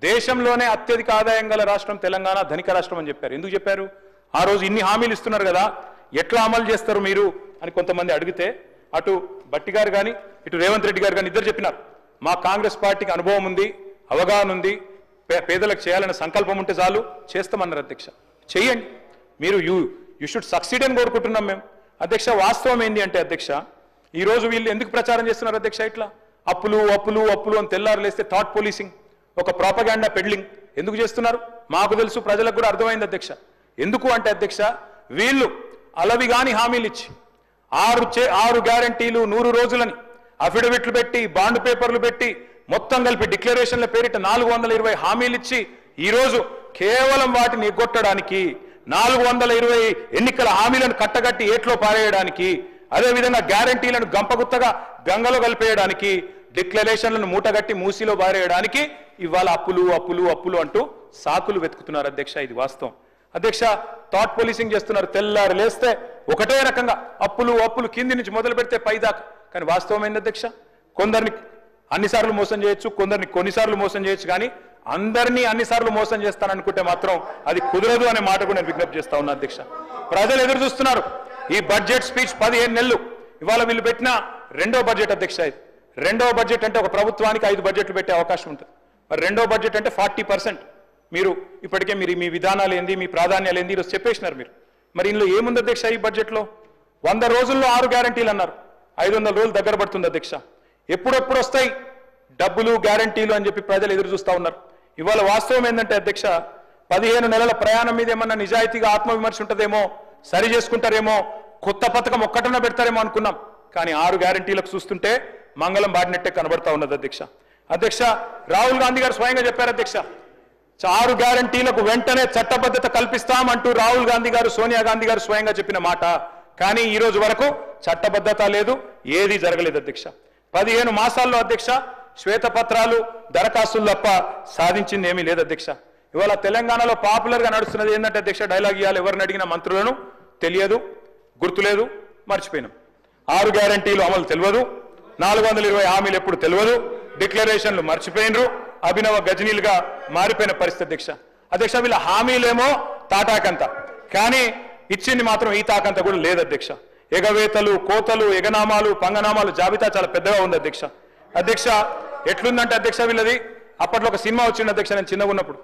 దేశంలోనే అత్యధిక ఆదాయం గల రాష్ట్రం తెలంగాణ, ధనిక రాష్ట్రం అని చెప్పారు. ఎందుకు చెప్పారు? ఆ రోజు ఇన్ని హామీలు ఇస్తున్నారు కదా, ఎట్లా అమలు చేస్తారు మీరు అని కొంతమంది అడిగితే, అటు బట్టి గారు కానీ ఇటు రేవంత్ రెడ్డి గారు కానీ ఇద్దరు చెప్పినారు, మా కాంగ్రెస్ పార్టీకి అనుభవం ఉంది, అవగాహన ఉంది, పేదలకు చేయాలనే సంకల్పం ఉంటే చాలు చేస్తామన్నారు అధ్యక్ష. చెయ్యండి మీరు, యూ షుడ్ సక్సీడ్ అని కోరుకుంటున్నాం మేము అధ్యక్ష. వాస్తవం ఏంటి అంటే అధ్యక్ష, ఈరోజు వీళ్ళు ఎందుకు ప్రచారం చేస్తున్నారు అధ్యక్ష? ఇట్లా అప్పులు అప్పులు అప్పులు అని తెల్లారు లేస్తే థాట్ పోలీసింగ్, ఒక ప్రాపగాండా పెడ్లింగ్ ఎందుకు చేస్తున్నారు? మాకు తెలుసు, ప్రజలకు కూడా అర్థమైంది అధ్యక్ష. ఎందుకు అంటే అధ్యక్ష, వీళ్ళు అలవిగాని హామీలు ఇచ్చి 6 గ్యారంటీలు 100 రోజులని అఫిడవిట్లు పెట్టి బాండ్ పేపర్లు పెట్టి మొత్తం కలిపి డిక్లరేషన్ల పేరిట 420 హామీలు ఇచ్చి ఈరోజు కేవలం వాటిని ఎగ్గొట్టడానికి 420 ఎన్నికల హామీలను కట్టగట్టి ఏట్లో పారేయడానికి, అదేవిధంగా గ్యారంటీలను గంపగుత్తగా గంగలో కలిపేయడానికి, డిక్లరేషన్లను మూటగట్టి మూసిలో పారేయడానికి ఇవాళ అప్పులు అప్పులు అప్పులు అంటూ సాకులు వెతుకుతున్నారు అధ్యక్ష. ఇది వాస్తవం అధ్యక్ష. థాట్ పోలీసింగ్ చేస్తున్నారు. తెల్లారు లేస్తే ఒకటే రకంగా అప్పులు అప్పులు కింది నుంచి మొదలు పెడితే పైదాకా. కానీ వాస్తవం ఏంది అధ్యక్ష? కొందరిని అన్నిసార్లు మోసం చేయొచ్చు, కొందరిని కొన్నిసార్లు మోసం చేయొచ్చు, కానీ అందరినీ అన్నిసార్లు మోసం చేస్తాననుకుంటే మాత్రం అది కుదరదు అనే మాట కూడా నేను విజ్ఞప్తి చేస్తా ఉన్నా అధ్యక్ష. ప్రజలు ఎదురు చూస్తున్నారు. ఈ బడ్జెట్ స్పీచ్ 15 నెలలు, ఇవాళ వీళ్ళు పెట్టిన రెండో బడ్జెట్ అధ్యక్ష. ఇది రెండవ బడ్జెట్ అంటే ఒక ప్రభుత్వానికి 5 బడ్జెట్లు పెట్టే అవకాశం ఉంటుంది. మరి రెండో బడ్జెట్ అంటే 40%. మీరు ఇప్పటికే మీ విధానాలు ఏంది, మీ ప్రాధాన్యాలు ఏంది ఈరోజు చెప్పేసినారు మీరు. మరి ఇందులో ఏముంది అధ్యక్ష? ఈ బడ్జెట్లో 100 రోజుల్లో 6 గ్యారంటీలు అన్నారు. 500 రోజులు దగ్గర పడుతుంది అధ్యక్ష. ఎప్పుడెప్పుడు వస్తాయి డబ్బులు గ్యారంటీలు అని చెప్పి ప్రజలు ఎదురు చూస్తూ ఉన్నారు. ఇవాళ వాస్తవం ఏంటంటే అధ్యక్ష, 15 నెలల ప్రయాణం మీద ఏమన్నా నిజాయితీగా ఆత్మవిమర్శ ఉంటుందేమో, సరి చేసుకుంటారేమో, కొత్త పథకం ఒక్కటన్నా పెడతారేమో అనుకున్నాం. కానీ 6 గ్యారంటీలకు చూస్తుంటే మంగళం బాడినట్టే కనబడతా ఉన్నది అధ్యక్ష. అధ్యక్ష, రాహుల్ గాంధీ గారు స్వయంగా చెప్పారు అధ్యక్ష, 6 గ్యారంటీలకు వెంటనే చట్టబద్ధత కల్పిస్తామంటూ రాహుల్ గాంధీ గారు, సోనియా గాంధీ గారు స్వయంగా చెప్పిన మాట. కానీ ఈ రోజు వరకు చట్టబద్ధత లేదు, ఏది జరగలేదు అధ్యక్ష. 15 మాసాల్లో అధ్యక్ష శ్వేతపత్రాలు, దరఖాస్తులు తప్ప సాధించింది ఏమీ లేదు అధ్యక్ష. ఇవాళ తెలంగాణలో పాపులర్గా నడుస్తున్నది ఏంటంటే అధ్యక్ష, డైలాగ్ ఇవ్వాలి, ఎవరిని అడిగిన మంత్రులను తెలియదు, గుర్తులేదు, మర్చిపోయినాం. 6 గ్యారంటీలు అమలు తెలియదు, 420 హామీలు ఎప్పుడు తెలియదు, డిక్లరేషన్లు మర్చిపోయినరు, అభినవ గజనీలుగా మారిపోయిన పరిస్థితి అధ్యక్ష. అధ్యక్ష, వీళ్ళ హామీలేమో తాటాకంత, కానీ ఇచ్చింది మాత్రం ఈ తాకంత కూడా లేదు అధ్యక్ష. ఎగవేతలు, కోతలు, ఎగనామాలు, పంగనామాలు జాబితా చాలా పెద్దగా ఉంది అధ్యక్ష. అధ్యక్ష, ఎట్లుందంటే అధ్యక్ష వీళ్ళది, అప్పట్లో ఒక సినిమా వచ్చింది అధ్యక్ష, నేను చిన్నగా ఉన్నప్పుడు,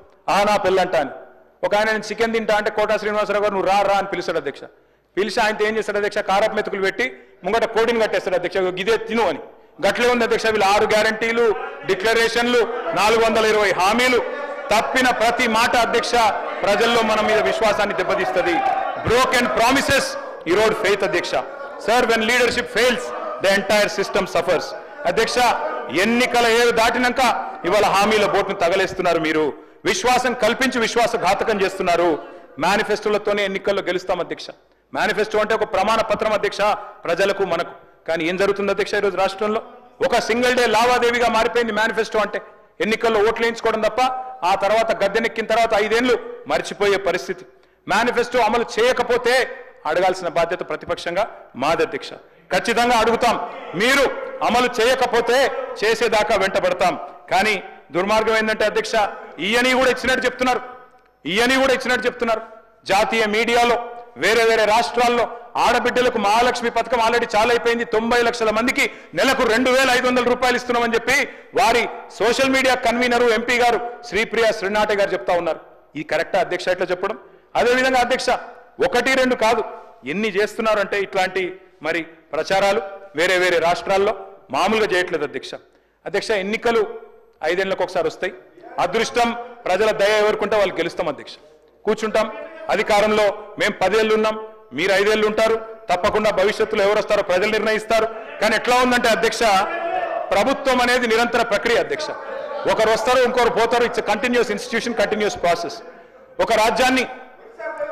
నా పెళ్ళంట అని. ఒక ఆయన నేను చికెన్ తింటా అంటే కోటా శ్రీనివాసరావు గారు నువ్వు రా అని పిలుస్తాడు అధ్యక్ష. పిలిచి ఆయనతో ఏం చేస్తాడు అధ్యక్ష, కారపు మెతుకులు పెట్టి ముంగట కోడిని కట్టేస్తాడు అధ్యక్ష, ఇదే తిను అని. గట్లే ఉంది అధ్యక్ష వీళ్ళు 6 గ్యారంటీలు, డిక్లరేషన్లు, 420 హామీలు. తప్పిన ప్రతి మాట అధ్యక్ష ప్రజల్లో మన మీద విశ్వాసాన్ని దెబ్బతీస్తుంది. బ్రోకెన్ ప్రామిసెస్ ఈరోడ్ ఫెయిత్ అధ్యక్ష. Sir, when leadership fails the entire system suffers. అధ్యక్ష, ఎన్నికల ఏడు దాటినాక ఇవాళ హామీల బోట్ను తగలేస్తున్నారు మీరు. విశ్వాసం కల్పించి విశ్వాసఘాతకం చేస్తున్నారు. మేనిఫెస్టోలతోనే ఎన్నికల్లో గెలుస్తాం అధ్యక్ష. మేనిఫెస్టో అంటే ఒక ప్రమాణ పత్రం అధ్యక్ష, ప్రజలకు మనకు. కానీ ఏం జరుగుతుంది అధ్యక్ష ఈరోజు రాష్ట్రంలో? ఒక సింగిల్ డే లావాదేవీగా మారిపోయింది మేనిఫెస్టో అంటే. ఎన్నికల్లో ఓట్లు వేయించుకోవడం తప్ప ఆ తర్వాత గద్దెనెక్కిన తర్వాత 5 ఏళ్లు మర్చిపోయే పరిస్థితి. మేనిఫెస్టో అమలు చేయకపోతే అడగాల్సిన బాధ్యత ప్రతిపక్షంగా మాది అధ్యక్ష. ఖచ్చితంగా అడుగుతాం. మీరు అమలు చేయకపోతే చేసేదాకా వెంటబడతాం. కానీ దుర్మార్గం ఏంటంటే అధ్యక్ష, ఈయని కూడా ఇచ్చినట్టు చెప్తున్నారు. జాతీయ మీడియాలో వేరే వేరే రాష్ట్రాల్లో ఆడబిడ్డలకు మహాలక్ష్మి పథకం ఆల్రెడీ చాలా అయిపోయింది, 90 లక్షల మందికి నెలకు 2500 రూపాయలు ఇస్తున్నామని చెప్పి వారి సోషల్ మీడియా కన్వీనరు, ఎంపీ గారు శ్రీప్రియ శ్రీనాటే గారు చెప్తా ఉన్నారు. ఇది కరెక్టా అధ్యక్ష ఇట్లా చెప్పడం? అదేవిధంగా అధ్యక్ష, 1, 2 కాదు, ఎన్ని చేస్తున్నారంటే ఇట్లాంటి మరి ప్రచారాలు వేరే వేరే రాష్ట్రాల్లో మామూలుగా చేయట్లేదు అధ్యక్ష. అధ్యక్ష, ఎన్నికలు 5 ఏళ్లకు ఒకసారి వస్తాయి. అదృష్టం, ప్రజల దయ ఎవరుకుంటే వాళ్ళు గెలుస్తాం అధ్యక్ష. కూర్చుంటాం, అధికారంలో మేము 10 ఏళ్ళు ఉన్నాం, మీరు 5 ఏళ్ళు ఉంటారు. తప్పకుండా భవిష్యత్తులో ఎవరు వస్తారో ప్రజలు నిర్ణయిస్తారు. కానీ ఎట్లా ఉందంటే అధ్యక్ష, ప్రభుత్వం అనేది నిరంతర ప్రక్రియ అధ్యక్ష. ఒకరు వస్తారు, ఇంకొకరు పోతారు. It's continuous institution, continuous process. ఒక రాజ్యాన్ని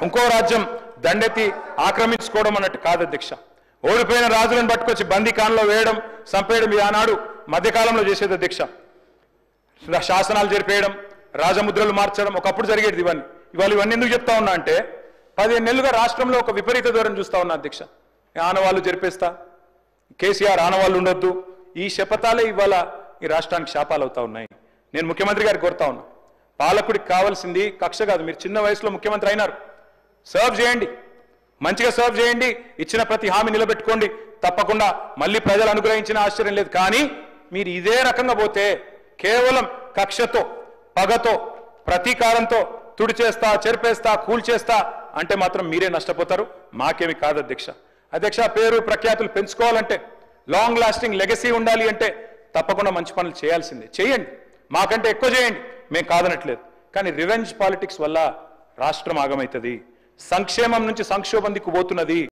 ఇంకో రాజ్యం దండెత్తి ఆక్రమించుకోవడం అన్నట్టు కాదు అధ్యక్ష. ఓడిపోయిన రాజులను పట్టుకొచ్చి బందీఖాన్లో వేయడం, చంపేయడం ఇది ఆనాడు మధ్యకాలంలో చేసేది అధ్యక్ష. శాసనాలు జరిపేయడం, రాజముద్రలు మార్చడం ఒకప్పుడు జరిగేది. ఇవాళ ఇవన్నీ ఎందుకు చెప్తా ఉన్నా అంటే, 15 నెలలుగా రాష్ట్రంలో ఒక విపరీత దూరం చూస్తా ఉన్నా అధ్యక్ష. ఆనవాళ్ళు జరిపేస్తా, కేసీఆర్ ఆనవాళ్ళు ఉండొద్దు, ఈ శపథాలే ఇవాళ ఈ రాష్ట్రానికి శాపాలు అవుతా ఉన్నాయి. నేను ముఖ్యమంత్రి గారికి కోరుతా ఉన్నా, పాలకుడికి కావాల్సింది కక్ష కాదు. మీరు చిన్న వయసులో ముఖ్యమంత్రి అయినారు, సర్వ్ చేయండి, మంచిగా సర్వ్ చేయండి, ఇచ్చిన ప్రతి హామీ నిలబెట్టుకోండి. తప్పకుండా మళ్ళీ ప్రజలు అనుగ్రహించిన ఆశ్చర్యం లేదు. కానీ మీరు ఇదే రకంగా పోతే కేవలం కక్షతో, పగతో, ప్రతీకారంతో తుడిచేస్తా, చెరిపేస్తా, కూల్చేస్తా అంటే మాత్రం మీరే నష్టపోతారు, మాకేమి కాదు అధ్యక్ష. అధ్యక్ష, పేరు ప్రఖ్యాతులు పెంచుకోవాలంటే, లాంగ్ లాస్టింగ్ లెగసీ ఉండాలి అంటే తప్పకుండా మంచి పనులు చేయాల్సిందే, చేయండి, మాకంటే ఎక్కువ చేయండి, మేము కాదనట్లేదు. కానీ రివెంజ్ పాలిటిక్స్ వల్ల రాష్ట్రం ఆగమవుతుంది, సంక్షేమం నుంచి సంక్షోభం దిక్కు పోతున్నది.